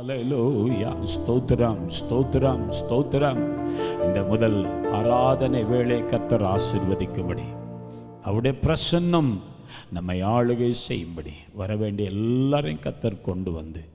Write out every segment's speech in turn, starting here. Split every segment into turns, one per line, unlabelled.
ஹல்லேலூயா. ஸ்தோத்திரம், ஸ்தோத்திரம், ஸ்தோத்திரம். இந்த முதல் ஆராதனை வேளை கர்த்தர் ஆசீர்வதிக்கும்படி, அவருடைய பிரசன்னம் நம்மை ஆளுகை செய்யும்படி வர வேண்டிய எல்லாரையும் கர்த்தர் கொண்டு வந்து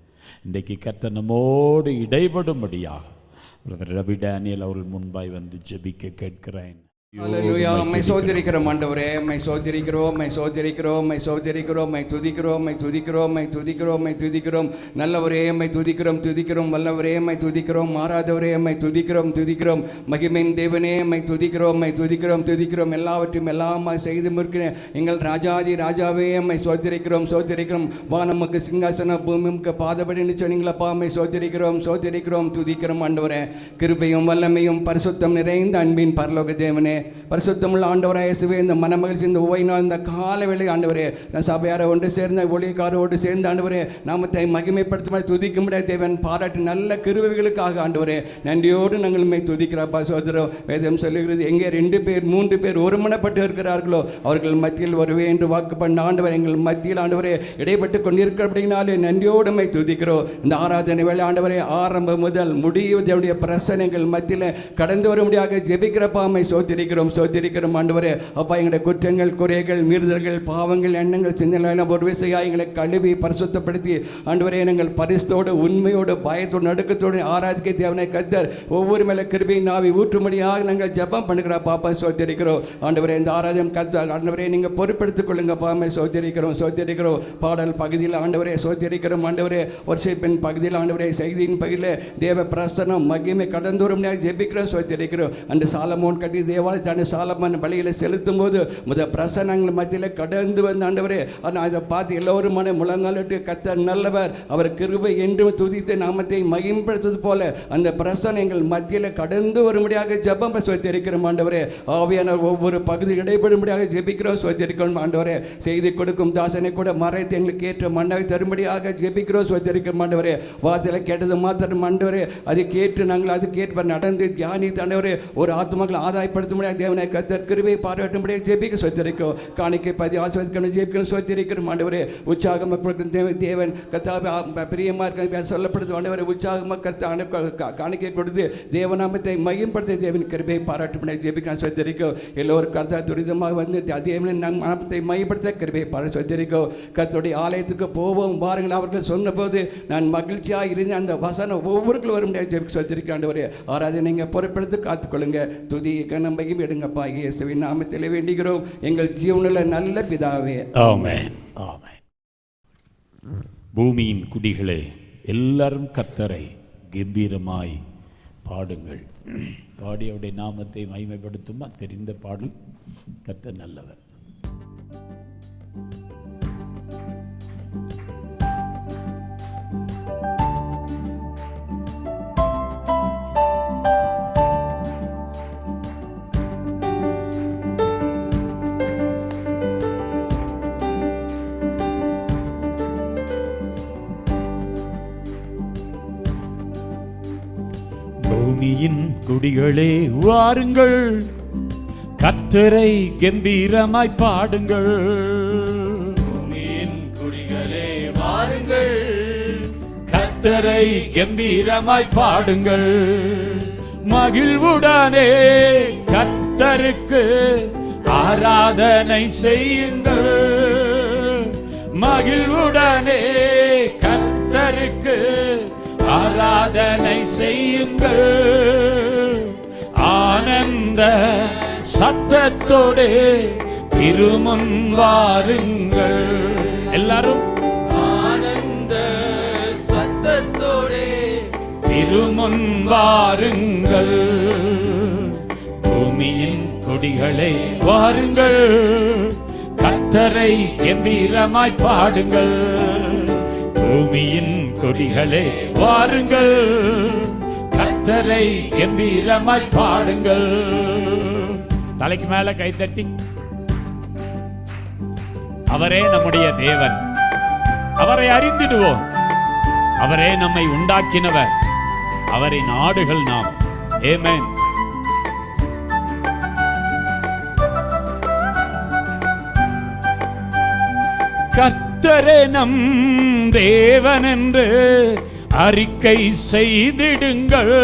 இன்றைக்கு கர்த்தர் நம்மோடு இடைபடும்படியாக ரவி டேனியல் அவர்கள் முன்பாய் வந்து ஜெபிக்க கேட்கிறேன்.
ஹல்லேலூயா. உம்மை சோதரிக்கிறோம் ஆண்டவரே, உம்மை சோதரிக்கிறோம், உம்மை சோதரிக்கிறோம், உம்மை சோதரிக்கிறோம், உம்மை துதிக்கிறோம், உம்மை துதிக்கிறோம், உம்மை துதிக்கிறோம், உம்மை துதிக்கிறோம். நல்லவரே உம்மை துதிக்கிறோம், துதிக்கிறோம். வல்லவரே உம்மை துதிக்கிறோம், மாறாதவரே உம்மை துதிக்கிறோம், துதிக்கிறோம். மகிமையின் தேவனே உம்மை துதிக்கிறோம், உம்மை துதிக்கிறோம், துதிக்கிறோம். எல்லாவற்றையும் எல்லாமாய் செய்து முடிக்கிற எங்கள் ராஜாதி ராஜாவே உம்மை சோதரிக்கிறோம், சோதரிக்கிறோம். வானமுக்கு சிங்காசன பூமிக்கு பாதபடின்னு சொன்னீங்களப்பா, உம்மை சோதரிக்கிறோம், சோதரிக்கிறோம், துதிக்கிறோம் ஆண்டவரே. கிருபையும் வல்லமையும் பரிசுத்தம் நிறைந்த அன்பின் பரலோக தேவனே, பரிசுத்தமுள்ள ஆண்டவராக இயேசுவே, இந்த மனமகிழ்ச்சி இந்த ஓய்நாள் இந்த காலவேளை ஆண்டவரே, நான் சபையாரை ஒன்று சேர்ந்த ஒளிக்காரோடு சேர்ந்து ஆண்டவரே நாமத்தை மகிமைப்படுத்த துதிக்கும்படியாக தேவன் பாராட்டி நல்ல கிருபைகளுக்காக ஆண்டவரே நன்றியோடு நாங்கள் உம்மை துதிக்கிறப்பா. சோதரம் வேதம் சொல்லுகிறது, எங்கே 2 பேர் 3 பேர் ஒருமனப்பட்டு இருக்கிறார்களோ அவர்கள் மத்தியில் வருவே என்று வாக்கு பண்ண ஆண்டவர் எங்கள் மத்தியில் ஆண்டவரே இடைப்பட்டு கொண்டிருக்கிறபடினாலே நன்றியோடு உம்மை துதிக்கிறோம். இந்த ஆராதனை வேளை ஆண்டவரே ஆரம்பம் முதல் முடிவுடைய பிரசனைகள் மத்தியில் கடந்து வரும்படியாக ஜெபிக்கிறப்பா, உம்மை சோதரிக்கிறோம், சோதரிக்கிறோம் ஆண்டவரே. அப்பா, எங்களுடைய குற்றங்கள் குறைகள் மீறுதல்கள் பாவங்கள் எண்ணங்கள் சிந்தனைகள் ஒரு விசையாக எங்களை கழுவி பரிசுத்தப்படுத்தி ஆண்டவரே நாங்கள் பரிசோடு உண்மையோடு பயத்தோடு நடுக்கத்தோடு ஆராதிக்க தேவனை கர்த்தர் ஒவ்வொரு மேலே கிருபை நாவி ஊற்றும்படியாக நாங்கள் ஜெபம் பண்ணுகிறோம் பாப்பா. சோதரிக்கிறோம் ஆண்டவரே, இந்த ஆராதனை கர்த்தர் ஆண்டவரே நீங்கள் பொறுப்படுத்திக் கொள்ளுங்க பாமை. சோதரிக்கிறோம், சோதரிக்கிறோம். பாடல் பகுதியில் ஆண்டவரே சோதரிக்கிறோம் ஆண்டவரே. ஒர்ஷிப்பின் பகுதியில் ஆண்டவரே செய்தியின் பகுதியில் தேவ பிரசனம் மகிமை கடந்தோறும்படியாக ஜெபிக்கிறோம், சோதரிக்கிறோம். அந்த சாலமோன் கட்டி தேவாலயத்தான சாலமன் பலியில் செலுத்தும் போது பிரசனங்கள் மத்தியில் கடந்து வந்து ஆண்டவரே அதை பார்த்து எல்லோரும் மன முழங்காலிட்டு கர்த்தர் நல்லவர், அவர் கிருபை என்றும் துதித்து நாமத்தை மகிமைப்படுத்துவது போல அந்த பிரசனங்கள் மத்தியில் கடந்து வரும்படியாக ஜெபம் சுவத்திருக்கிறோம் ஆண்டவரே. ஆவியானவர் ஒவ்வொரு பகுதி இடைபடும்படியாக ஜெபிக்கிறோம், சுவத்திருக்கிறோம் ஆண்டவரே. செய்தி கொடுக்கும் தாசனை கூட மறைத்து எங்களுக்கு ஏற்ற மண்ணாக தரும்படியாக ஜெபிக்கிறோம், சுவத்திருக்கிறோம் ஆண்டவரே. வாசலை கேட்டது மாத்திரம் ஆண்டவரே அதை கேட்டு நாங்கள் அது கேட்ப நடந்து தியானித்து ஆண்டவரே ஒரு ஆத்மாக்கள் ஆதாயப்படுத்தும்படியாக தேவனை கர்த்தர் கிருபை பாராட்டும்படியாக ஜெபிக்க சொத்திருக்கிறோம். காணிக்கை பதி ஆசிரியர் ஜெபிக்கணும் சொத்திருக்கிறோம் ஆண்டவரே. உற்சாகமாக தேவன் கர்த்தா பிரியமாக இருக்க சொல்லப்படுது ஆண்டவரே. உற்சாகமாக கர்த்தா காணிக்கை கொடுத்து தேவநாமத்தை மையப்படுத்த தேவன் கிருபை பாராட்டும்படியாக ஜெபிக்க சொத்திருக்கோம். எல்லோரும் கர்த்தா துரிதமாக வந்து தேவன் நாமத்தை மையப்படுத்த கிருபை பாராட்டு சொத்திருக்கோம். கர்த்தருடைய ஆலயத்துக்கு போவோம் வாருங்கள் அவர்கள் சொன்னபோது நான் மகிழ்ச்சியாக இருந்து அந்த வசனம் ஒவ்வொருக்கும் வரும்படியாக ஜெபிக்க சொத்திருக்கேன் ஆண்டவரே. ஆராதனை நீங்கள் பொறுப்படுத்தி காத்துக்கொள்ளுங்க. துதி கனம்பையும் எடுங்கப்பா, இயேசுவின் நாமத்தில் வேண்டுகிறோம் எங்கள் ஜீவனுள்ள நல்ல பிதாவே,
ஆமென், ஆமென். பூமியின் குடிகளே எல்லாரும் கர்த்தரை கம்பீரமாய் பாடுங்கள். பாடி அவருடைய நாமத்தை மகிமைப்படுத்துமா தெரிந்த பாடல். கர்த்தர் நல்லவர். பூமியின் குடிகளே வாருங்கள், கர்த்தரை கம்பீரமாய் பாடுங்கள். பூமியின் குடிகளே வாருங்கள், கர்த்தரை கம்பீரமாய் பாடுங்கள். மகிழ்வுடனே கர்த்தருக்கு ஆராதனை செய்யுங்கள். மகிழ்வுடனே கர்த்தருக்கு ஆராதனை செய்யுங்கள். ஆனந்த சத்தத்தோடு திருமுன் வாருங்கள். எல்லாரும் ஆனந்த சத்தத்தோடு திருமுன் வாருங்கள். பூமியின் கொடிகளே வாருங்கள், கர்த்தரை கம்பீரமாய் பாடுங்கள். பூமியின் கொடிகளே வாருங்கள், கர்த்தரை கம்பீரமாய் பாடுங்கள். தலைக்கு மேல கைத்தட்டி அவரே நம்முடைய தேவன், அவரை அறிந்திடுவோம். அவரே நம்மை உண்டாக்கினவர், அவரின் ஆடுகள் நாம். ஆமென். கர்த்தரே நம் தேவன் என்று அறிக்கை செய்திடுங்கள்,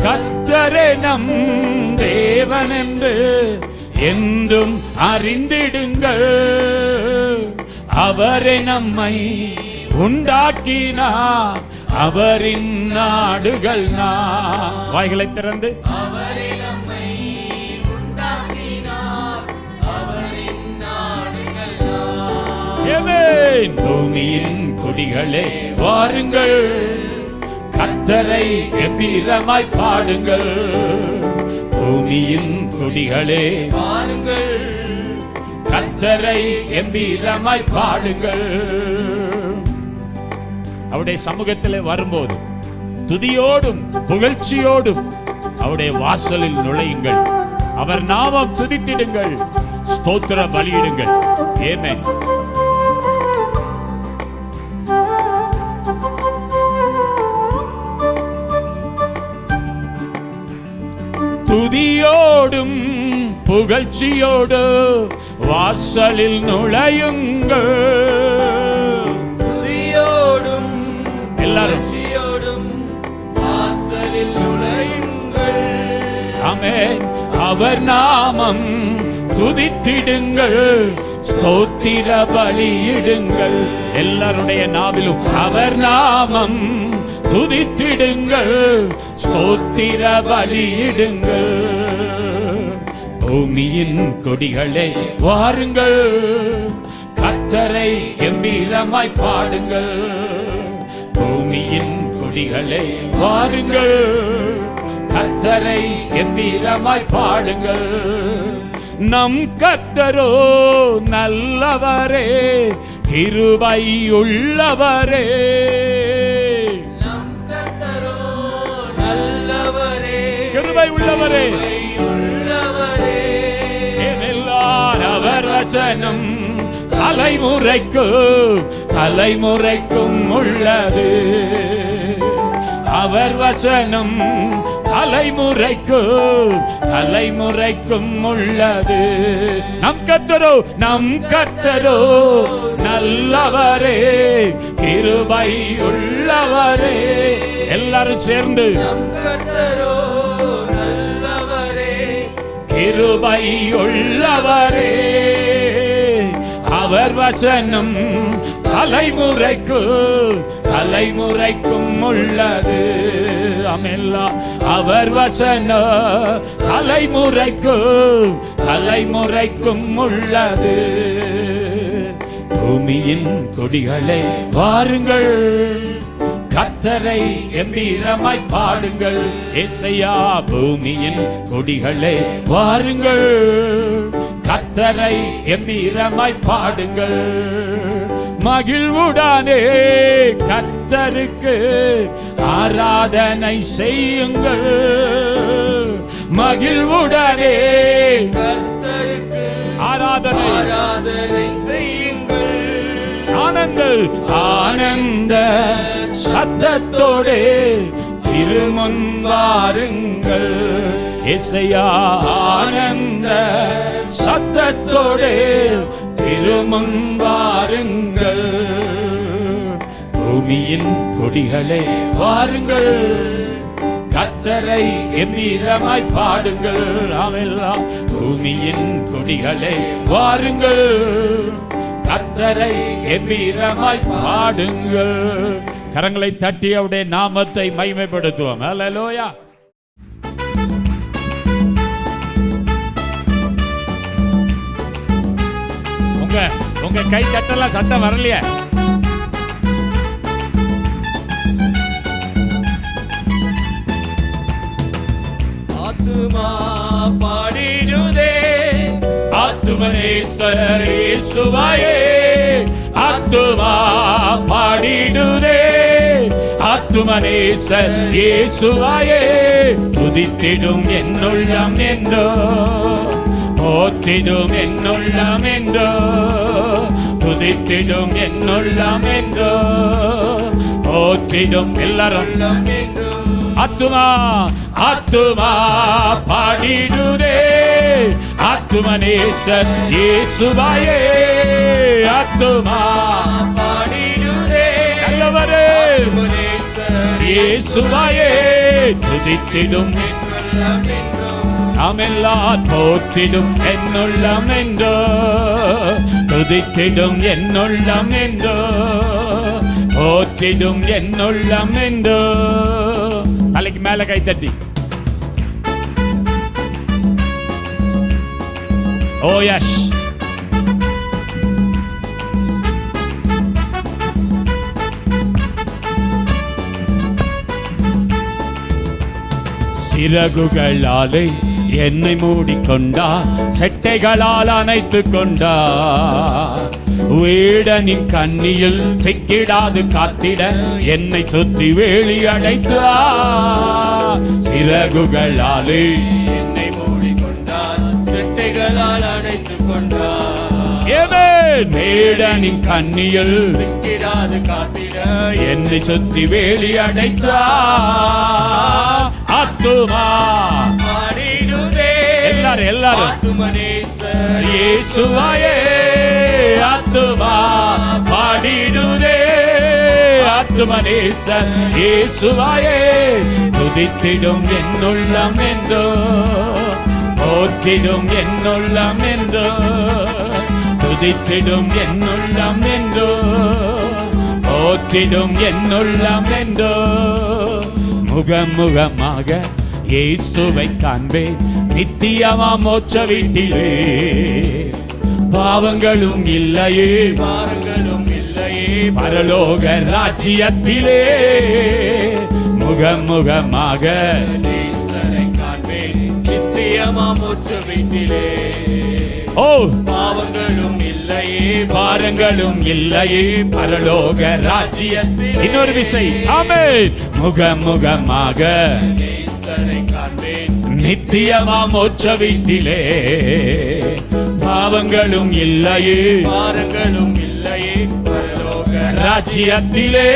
கர்த்தரே நம் தேவன் என்று என்றும் அறிந்திடுங்கள். அவரே நம்மை உண்டாக்கினார், அவரின் நாடுகள் நாம். வாய்களை திறந்து
அவரே நம்மை உண்டாக்கினார், அவரின் நாடுகள் நாம்.
ஆமென். பூமியின் கொடிகளே வாருங்கள், கர்த்தரை கம்பீரமாய் பாடுங்கள். பூமியின் கொடிகளே
வாருங்கள்,
கர்த்தரை கம்பீரமாய் பாடுங்கள். அவருடைய சமூகத்தில் வரும்போது துதியோடும் புகழ்ச்சியோடும் அவருடைய வாசலில் நுழையுங்கள். அவர் நாமம் துதித்திடுங்கள், ஸ்தோத்திர பலியிடுங்கள். ஆமென். துதியோடும் புகழ்ச்சியோடு வாசலில் நுழையுங்கள்.
துதியோடும்
எல்லாரும்
புகழ்ச்சியோடும் வாசலில் நுழையுங்கள்.
ஆமென். அவர் நாமம் துதித்திடுங்கள், ஸ்தோத்திர பலியிடுங்கள். எல்லாருடைய நாவிலும் அவர் நாமம் துதித்திடுங்கள், ஸ்தோத்திர பலியிடுங்கள். பூமியின் கொடிகளே வாருங்கள், கர்த்தரை கம்பீரமாய் பாடுங்கள். பூமியின் கொடிகளே வாருங்கள், கர்த்தரை கம்பீரமாய் பாடுங்கள். நம் கர்த்தரோ நல்லவரே, கிருபை உள்ளவரே.
நம் கர்த்தரோ நல்லவரே,
கிருபை உள்ளவரே.
உள்ளவரே.
ஏனெல்லாம் அவர் வசனம் தலைமுறைக்கும் உள்ளது. அவர் வசனம் தலைமுறைக்கும் உள்ளது. நம் கர்த்தரோ நல்லவரே, கிருபை உள்ளவரே. எல்லாரும் சேர்ந்து
நம் கர்த்தரோ நல்லவரே,
கிருபை உள்ளவரே. அவர் வசனம் தலைமுறைக்கும் உள்ளது. அமெல்லாம் அவர் வசனம் தலைமுறைக்கும் உள்ளது. பூமியின் கொடிகளே வாருங்கள், கர்த்தரை கம்பீரமாய் பாடுங்கள். ஏசையா பூமியின் கொடிகளே வாருங்கள், கர்த்தரை கம்பீரமாய் பாடுங்கள். மகிழ்வுடானே கர்த்தருக்கு ஆராதனை செய்யுங்கள். மகிழ்வுடனே
கர்த்தருக்கு
ஆராதனை
செய்யுங்கள்.
ஆனந்த சத்தத்தோடே திருமுன் வாருங்கள். இசையா ஆனந்த சத்தத்தோடே திருமுன் வாருங்கள். பூமியின் கொடிகளே வாருங்கள், கர்த்தரை கம்பீரமாய் பாடுங்கள். நாமெல்லாம் பூமியின் கொடிகளே வாருங்கள், கர்த்தரை கம்பீரமாய் பாடுங்கள். கரங்களை தட்டி அவருடைய நாமத்தை மகிமைப்படுத்துவோம். ஹல்லேலூயா. உங்க கை தட்டலாம் சத்தம் வரலையே.
ஆத்துமா பாடிடுதே,
ஆத்துமனேஸ்வரர் இயேசுவாயே. ஆத்துமா பாடிடுதே, ஆத்துமனேஸ்வர் இயேசுவாயே. துதித்திடும் என்னுள்ளம் என்றோ, போற்றிடும் என்னுள்ளம் என்றோ, துதித்திடும் என்னுள்ளம் என்றோ, போற்றிடும் எல்லாரும். ஆத்துமா ஆத்துமா பாடிடுதே, ஆத்துமனேஸ்வர் இயேசுவாயே. ஆத்துமா
பாடிடுதே,
நல்லவரே இயேசுவையே துதித்திடும் நாமெல்லாம் போற்றிடும் என்னுள்ளம் என்றோ, துதித்திடும் என்னுள்ளம் என்றோ, போற்றிடும் என்னுள்ளம் என்றோ. தலைக்கு மேல கை தட்டி ஓ யஷ். சிறகுகளாலே என்னை மூடிக்கொண்டார், செட்டைகளால் அணைத்துக் கொண்டார். வீடனின் கண்ணியில் சிக்கிடாது காத்திட என்னை சுத்தி வேலி அடைத்தார். சிறகுகளாலே
என்னை மூடிக்கொண்டார், செட்டைகளால் அடைத்துக் கொண்டார்.
வீடனின் கண்ணியில்
சிக்கிடாது காத்திட
என்னை சுத்தி வேலி அடைத்தார். ஆத்துமா
பாடிடுதே
எல்லாரும்
ஆத்துமனேசர்
இயேசுவையே, ஆத்துமா பாடிடுதே ஆத்துமனேசர் இயேசுவையே, துதித்திடும் என்னுள்ளம் என்றோ, போற்றிடும் என்னுள்ளம் என்றோ, துதித்திடும் என்னுள்ளம் என்றோ, போற்றிடும் என்னுள்ளம் என்றோ. முகமுகமாக இயேசுவை காண்பேன் நித்தியமா மோட்ச வீட்டிலே. பாவங்களும் இல்லையே
பாரங்களும் இல்லையே
பரலோக ராஜ்யத்திலே. முகமுகமாக
நேசரை காண்பேன் நித்தியமா மோட்ச வீட்டிலே.
ஓ
பாவங்களும் இல்லையே
பாரங்களும் இல்லையே பரலோக ராஜ்யத்தில். இன்னொரு விசை ஆமென். முகமுகமாக
நேசரை காண்பேன்
நித்தியமா மோட்ச வீட்டிலே. பாவங்களும் இல்லையே
பாரங்களும் இல்லையே பரலோக
ராஜ்யத்திலே.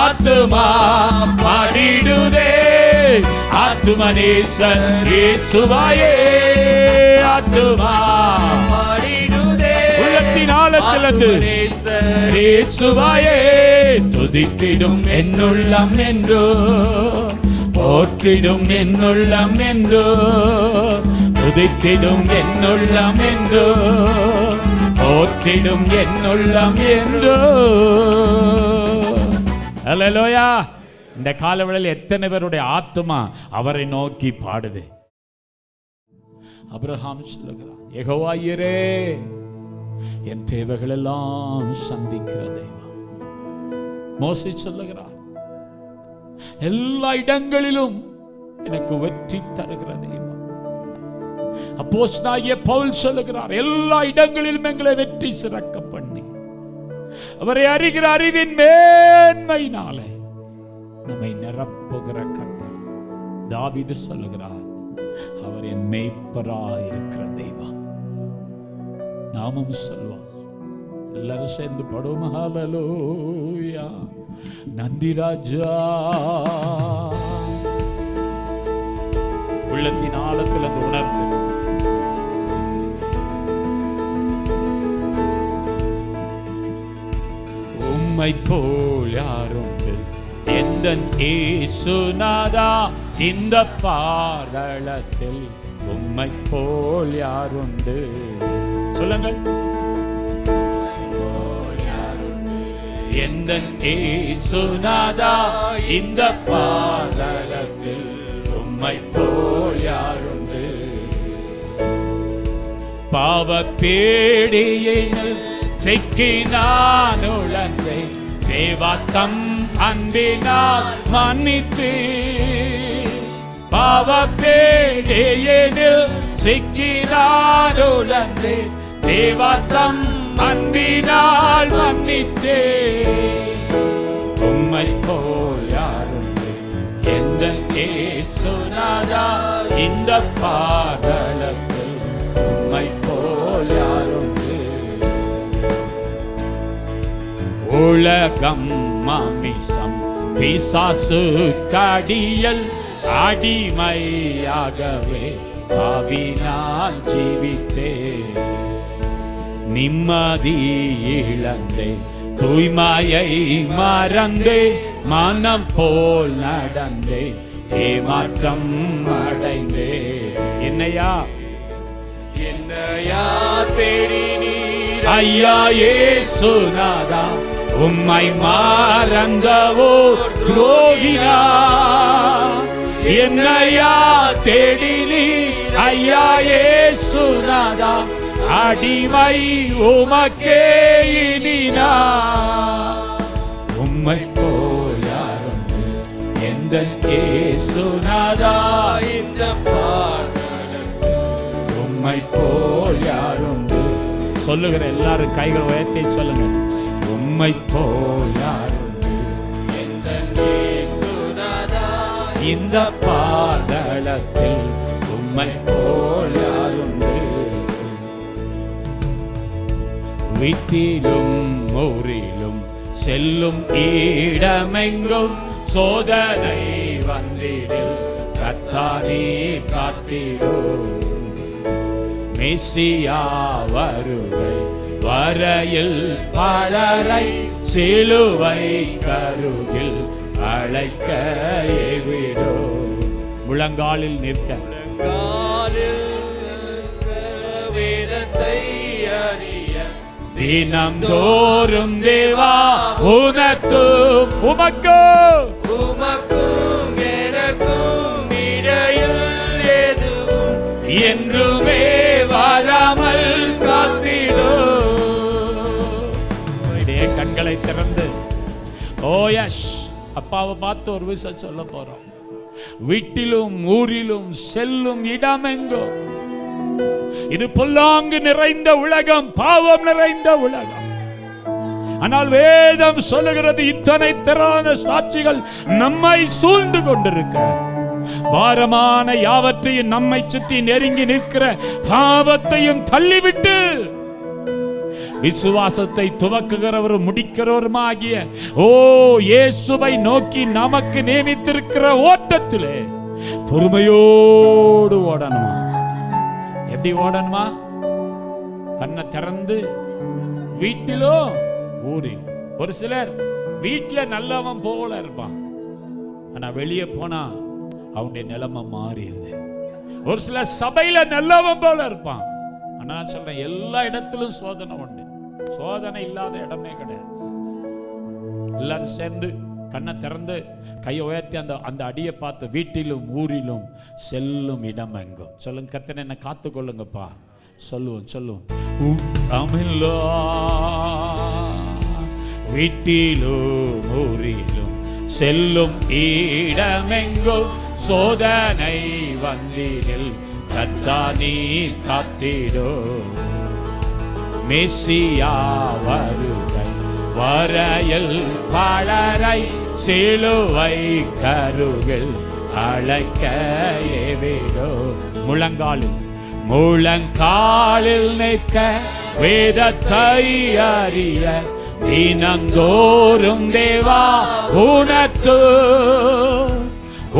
ஆத்துமா பாடிடுதே ஆத்துமனேசர் இயேசுவையே, ஆத்துமா
பாடிடுதே
உள்ளத்தின் ஆழத்திலிருந்து
ஆத்துமனேசர்
இயேசுவையே, துதித்திடும் என்னுள்ளம் என்றோ, போற்றிடும் என்னுள்ளம் என்றோ, துதித்திடும் என்னுள்ளம் என்றோ, போற்றிடும் என்னுள்ளம் என்றோ. அல்லேலூயா. இந்த காலவேளையில் எத்தனை பேருடைய ஆத்துமா அவரை நோக்கி பாடுது? அபிரகாம் சொல்லுகிறான், யெகோவா ஈரே என் தேவைகள் எல்லாம் சந்திக்கிற தெய்வம். மோசே சொல்லுகிறார், எல்லா இடங்களிலும் எனக்கு வெற்றி தருகிற தெய்வம். அப்போஸ்தலனாகிய பவுல் சொல்லுகிறார், எல்லா இடங்களிலும் எங்களை வெற்றி சிறக்க பண்ணி அவரை அறிகிற அறிவின் மேன்மையினாலே நம்மை நிரப்புகிற கர்த்தர். தாவீது சொல்லுகிறார், அவர் என் மேய்ப்பராய் இருக்கிற தெய்வம். நாமும் சொல்வோம், எல்லாரும் சேர்ந்து படும் ஹல்லேலூயா. நன்றி ராஜா. உள்ளத்தின் ஆழத்தில் அந்த உணர்ந்து உம்மை போல் யாருண்டு எந்தன் இயேசுநாதா, இந்த பாதளத்தில் உம்மை போல் யாருண்டு. சொல்லுங்கள். எந்தன் இயேசுநாதா, இந்த பாதளத்தில் உம்மை போல் யாருண்டு. பாவ பேடியில் சிக்கினான் உழந்தை, தேவா தம் அன்பினால் மன்னித்து. பாவ பேடியில் சிக்கினான் உழந்தை, தேவா தம் அன்பினால் மன்னித்து. உம்மை போல் யாருண்டு எந்த இயேசுநாதா, இந்த பாதளத்தில் உம்மை போல் யாருண்டு. உலகம் மாமிசம் பிசாசு கடியல் அடிமையாகவே பாவினால் ஜீவித்தே. நிம்மதி இழந்தே தூய்மையை மறந்தே மனம் போல் நடந்தே ஏமாற்றம் அடைந்தே. என்னையா
என்னையா தேடி நீர்
ஐயா இயேசுநாதா, உம்மை மறந்தவோ துரோகினா. என்னையா தேடி நீர் ஐயா இயேசுநாதா, அடிமை உமக்கே இனினா. உம்மை போல் யாருண்டு எந்த இயேசுநாதா,
இந்த பாடலுக்கு
உம்மை போல் யாருண்டு. சொல்லுகிற எல்லாரும் கைகள் உயர்த்தி சொல்லுங்க. உம்மை போல் யாருண்டு
எந்த இயேசுநாதா,
இந்த பாதளத்தில், உம்மை போல் யாருண்டு. வீட்டிலும் ஊரிலும் செல்லும் இடமெங்கும் சோதனை வந்திடில் கர்த்தானே காத்திடும். மெசியா வருகை வரையில் பலரை சிலுவை கருகில் அழைக்க ஏவிடோ. முழங்காலில் நிற்க
காலில் வேதத்தை அறிய
தினம்தோறும் தேவா உனக்கும்
உமக்கும் எனக்கும் இடையில் எதுவும்
என்றுமே வராமல் காத்திடோ. கண்களை திறந்து ஓயஷ் அப்பாவை பார்த்து ஒரு விஷயம் சொல்ல போறோம். வீட்டிலும் ஊரிலும் செல்லும் இடமெங்கும் இது பொல்லாங்கு நிறைந்த உலகம், பாவம் நிறைந்த உலகம். ஆனால் வேதம் சொல்லுகிறது, இத்தனை திரளான சாட்சிகள் நம்மை சூழ்ந்து கொண்டிருக்க, பாரமான யாவற்றையும் நம்மை சுற்றி நெருங்கி நிற்கிற பாவத்தையும் தள்ளிவிட்டு விசுவாசத்தை துவக்குகிறவரும் முடிக்கிறவருமாகிய இயேசுவை நோக்கி நமக்கு நியமித்திருக்கிற ஓட்டத்திலே பொறுமையோடு ஓடணுமா? எப்படி ஓடணுமா? கண்ணை திறந்து வீட்டிலோ ஊரில். ஒரு சிலர் வீட்டுல நல்லவன் போல இருப்பான், ஆனா வெளியே போனா அவனுடைய நிலைமை மாறிடுது. ஒரு சிலர் சபையில நல்லவன் போல இருப்பான், ஆனா சொல்றேன் எல்லா இடத்திலும் சோதனை உண்டு. சோதனை இல்லாத இடமே கிடையாது. எல்லாரும் சேர்ந்து கண்ணை திறந்து கையை உயர்த்தி அந்த அடியை பார்த்து, வீட்டிலும் ஊரிலும் செல்லும் இடம் எங்கும் சொல்லுங்க. கர்த்தர் என்ன காத்துக்கொள்ளுங்கப்பா. சொல்லுவோம். வீட்டிலும் ஊரிலும் செல்லும் இடமெங்கும் சோதனை வந்திடில் கர்த்தானே காத்திடோ. மெசியா வருகை வரையில் பலரை சிலுவை கருகில் அழைக்க ஏவிடோ. முழங்காலில் நிற்க வேதத்தை அறிய தினந்தோறும் தேவா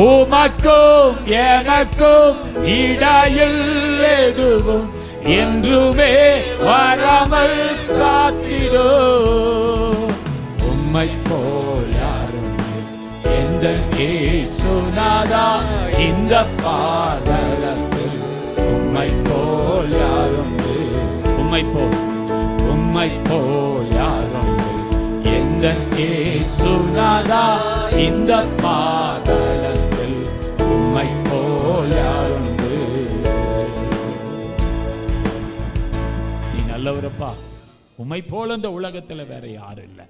உமக்கும் எனக்கும் இடையில் எதுவும் என்றுமே வராமல் காத்திடோ. உம்மை போல் யாரும் எந்த இயேசுநாதா, இந்த பாதளத்தில் உம்மை போல் யாரும் உம்மை போல் யாரும் எந்த இயேசுநாதா, இந்த பாதளத்தில் உம்மை போல் யாரும். நல்லவரப்பா, உம்மை போல இந்த உலகத்தில் வேற யாரும் இல்லை.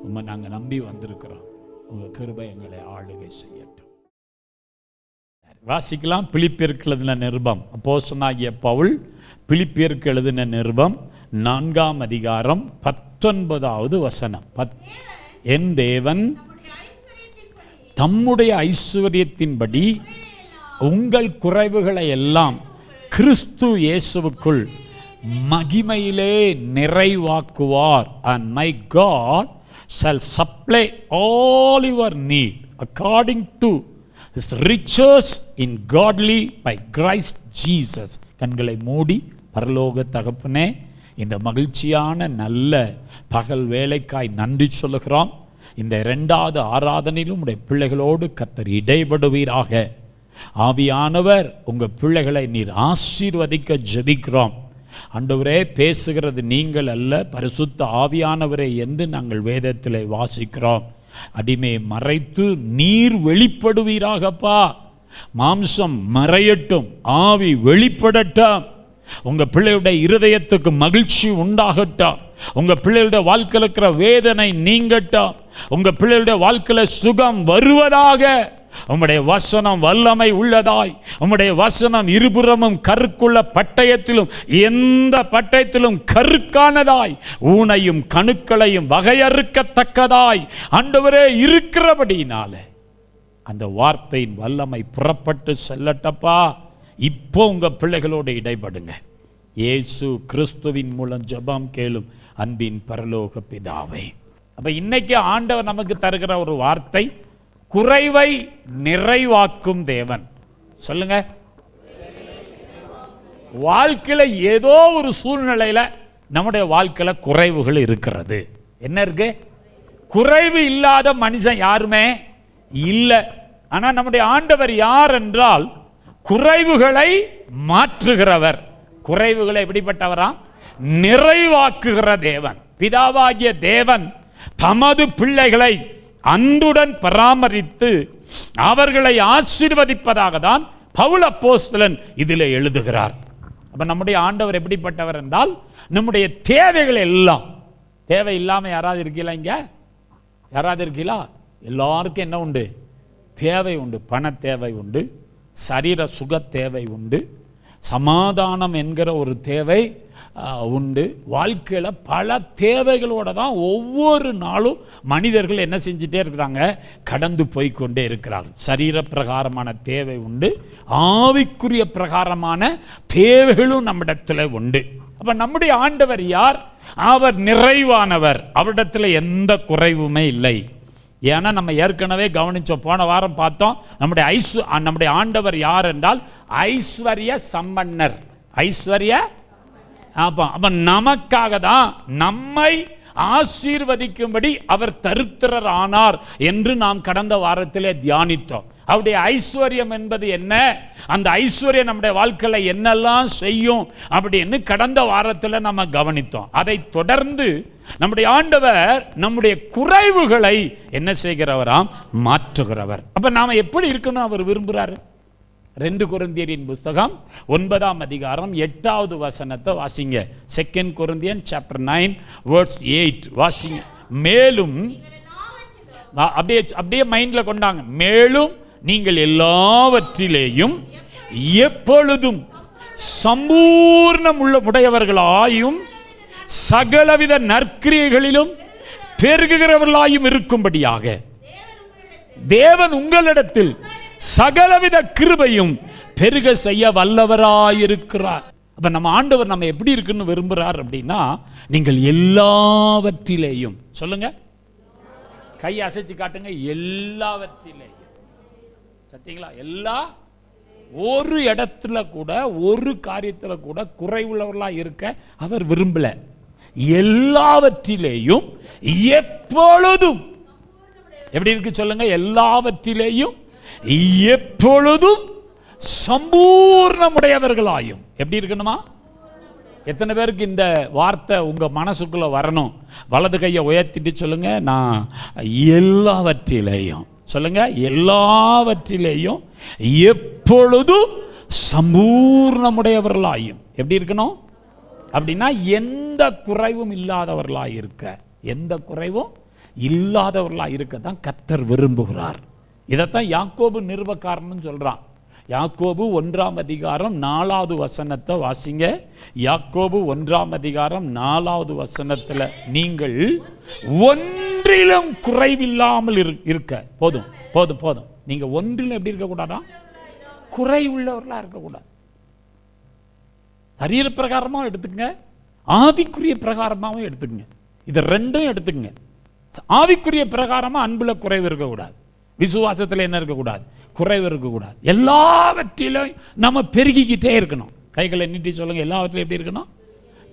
உம்மை நாங்க நம்பி வந்திருக்கிறோம். உங்க கிருபை எங்களை ஆளுகை செய்யட்டும். வாசிக்கலாம். பிலிப்பியருக்கு எழுதின நிருபம். அப்போஸ்தலனாகிய பவுல் பிலிப்பியருக்கு எழுதின நிருபம் 4ஆம் அதிகாரம் 19வது வசனம். என் தேவன் தம்முடைய ஐஸ்வரியத்தின்படி உங்கள் குறைவுகளை எல்லாம் கிறிஸ்து இயேசுவுக்குள் மகிமையிலே நிறைவாக்குவார். And my God shall supply all your need according to his riches in godly by Christ Jesus. கண்களை மூடி, பரலோக தகப்பனே, இந்த மகிழ்ச்சியான நல்ல பகல் வேலைக்காய் நன்றி சொல்லுகிறோம். இந்த 2வது ஆராதனையிலும் உடைய பிள்ளைகளோடு கர்த்தர் இடைபடுவீராக. ஆவியானவர் உங்கள் பிள்ளைகளை நீர் ஆசீர்வதிக்க ஜெபிக்கிறோம். ஆண்டவரே, பேசுகிறது நீங்கள் அல்ல, பரிசுத்த ஆவியானவரே என்று நாங்கள் வேதத்தில் வாசிக்கிறோம். அடிமையை மறைத்து நீர் வெளிப்படுவீராகப்பா. மாம்சம் மறையட்டும், ஆவி வெளிப்படட்டும். உங்க பிள்ளையுடைய இருதயத்துக்கு மகிழ்ச்சி உண்டாகட்டும். உங்க பிள்ளையுடைய வாழ்க்கையில் இருக்கிற வேதனை நீங்கட்டும். உங்க பிள்ளையுடைய வாழ்க்கையில சுகம் வருவதாக. உம்முடைய வசனம் வல்லமை உள்ளதாய், உம்முடைய வசனம் இருபுறமும் கருக்குள்ள பட்டயத்திலும் எந்த பட்டயத்திலும் கருக்கானதாய், ஊனையும் கணுக்களையும் வகையறுக்கத்தக்கதாய் ஆண்டவரே இருக்கிறபடினால அந்த வார்த்தையின் வல்லமை புறப்பட்டு செல்லட்டப்பா. இப்போ உங்க பிள்ளைகளோடு இடைபடுங்க. இயேசு கிறிஸ்துவின் மூலம் ஜெபம் கேளும் அன்பின் பரலோக பிதாவே. அப்ப இன்னைக்கு ஆண்டவர் நமக்கு தருகிற ஒரு வார்த்தை, குறைவை நிறைவாக்கும் தேவன். சொல்லுங்க. வாழ்க்கையில ஏதோ ஒரு சூழ்நிலையில நம்முடைய வாழ்க்கையில குறைவுகள் இருக்கிறது. என்ன இருக்கு? குறைவு இல்லாத மனுஷன் யாருமே இல்லை. ஆனா நம்முடைய ஆண்டவர் யார் என்றால் குறைவுகளை மாற்றுகிறவர். குறைவுகளை எப்படிப்பட்டவரா? நிறைவாக்குகிற தேவன். பிதாவாகிய தேவன் தமது பிள்ளைகளை அன்புடன் பராமரித்து அவர்களை ஆசீர்வதிப்பதாக தான் பவுல் அப்போஸ்தலன் இதில் எழுதுகிறார். அப்ப நம்முடைய ஆண்டவர் எப்படிப்பட்டவர் என்றால் நம்முடைய தேவைகள் எல்லாம், தேவை இல்லாம யாராவது இருக்கீங்களா? இங்க யாராவது இருக்கீங்களா? எல்லாருக்கும் என்ன உண்டு? தேவை உண்டு. பண தேவை உண்டு, சரீர சுக தேவை உண்டு, சமாதானம் என்கிற ஒரு தேவை உண்டு. வாழ்க்கையில் பல தேவைகளோட தான் ஒவ்வொரு நாளும் மனிதர்கள் என்ன செஞ்சுட்டே இருக்கிறாங்க? கடந்து போய்கொண்டே இருக்கிறார்கள். சரீர பிரகாரமான தேவை உண்டு, ஆவிக்குரிய பிரகாரமான தேவைகளும் நம்மிடத்தில் உண்டு. அப்ப நம்முடைய ஆண்டவர் யார்? அவர் நிறைவானவர். அவரிடத்தில் எந்த குறைவுமே இல்லை. ஏன்னா நம்ம ஏற்கனவே கவனிச்சோம், போன வாரம் பார்த்தோம், நம்முடைய ஆண்டவர் யார் என்றால் ஐஸ்வர்ய சம்பன்னர். ஐஸ்வர்ய அப்ப நமக்காக தான் நம்மை ஆசீர்வதிக்கும்படி அவர் தரித்திரர் ஆனார் என்று நாம் கடந்த வாரத்திலே தியானித்தோம். அவருடைய ஐஸ்வர்யம் என்பது என்ன, அந்த ஐஸ்வர்யம் நம்முடைய வாழ்க்கையில என்னெல்லாம் செய்யும் அப்படின்னு கடந்த வாரத்தில் நம்ம கவனித்தோம். அதை தொடர்ந்து நம்முடைய ஆண்டவர் நம்முடைய குறைவுகளை என்ன செய்கிறவராம்? மாற்றுகிறவர். அப்ப நாம எப்படி இருக்கணும் அவர் விரும்புகிறாரு? 2 கொரிந்தியரின் புத்தகம் 9ஆம் அதிகாரம் 8வது வசனத்தை வாசிங்க. 2 Corinthians chapter 9 verse 8 வாசிங்க. மேலும் அப்படியே மைண்ட்ல கொண்டாங்க. மேலும் நீங்கள் எல்லாவற்றிலேயும் எப்பொழுதும் சம்பூர்ணம் உடையவர்களாயும் சகலவித நற்கிரியைகளிலும் பெருகுகிறவர்களாயும் இருக்கும்படியாக தேவன் உங்களிடத்தில் சகலவித கிருபையும் பெருக செய்ய வல்லவராயிருக்கிறார். அப்ப நம்ம ஆண்டவர் நம்ம எப்படி இருக்குன்னு விரும்புகிறார் அப்படின்னா, நீங்கள் எல்லாவற்றிலேயும், சொல்லுங்க, கை அசைச்சு காட்டுங்க, எல்லாவற்றிலேயும். சத்தியங்களா? எல்லா ஒரு இடத்துல கூட, ஒரு காரியத்துல கூட குறைவுள்ளவர்களா இருக்க அவர் விரும்பல. எல்லாவற்றிலேயும் எப்பொழுதும், எப்படி இருக்கு சொல்லுங்க? எல்லாவற்றிலேயும் எப்பொழுதும் சம்பூர்ணமுடையவர்களாயும். எப்படி இருக்கணுமா? எத்தனை பேருக்கு இந்த வார்த்தை உங்க மனசுக்குள்ள வரணும்? வலது கையை உயர்த்திட்டு சொல்லுங்க, நான் எல்லாவற்றிலேயும், சொல்லுங்க, எல்லாவற்றிலேயும் எப்பொழுதும் சம்பூர்ணமுடையவர்களாயும். எப்படி இருக்கணும் அப்படின்னா எந்த குறைவும் இல்லாதவர்களாய் இருக்க, எந்த குறைவும் இல்லாதவர்களாய் இருக்க தான் கர்த்தர் விரும்புகிறார். இதைத்தான் யாக்கோபு நிருபக்காரன் சொல்றான். யாக்கோபு 1ஆம் அதிகாரம் 4வது வசனத்தை வாசிங்க. யாக்கோபு 1ஆம் அதிகாரம் 4வது வசனத்துல, நீங்கள் ஒன்றிலும் குறைவில்லாமல் இருக்க. போதும் போதும் போதும். நீங்க ஒன்றிலும் எப்படி இருக்க கூடாதா? குறை உள்ளவர்களா இருக்கக்கூடாது. சரீர பிரகாரமாவும் எடுத்துக்கங்க, ஆவிக்குரிய பிரகாரமாவும் எடுத்துக்கங்க. இது ரெண்டும் எடுத்துக்கங்க. ஆவிக்குரிய பிரகாரமா அன்புல குறைவு இருக்கக்கூடாது, விசுவாசத்தில் என்ன இருக்கக்கூடாது? குறைவு இருக்கக்கூடாது. எல்லாவற்றிலும் நம்ம பெருகிக்கிட்டே இருக்கணும். கைகளை நீட்டி சொல்லுங்க, எல்லாவற்றிலும் எப்படி இருக்கணும்?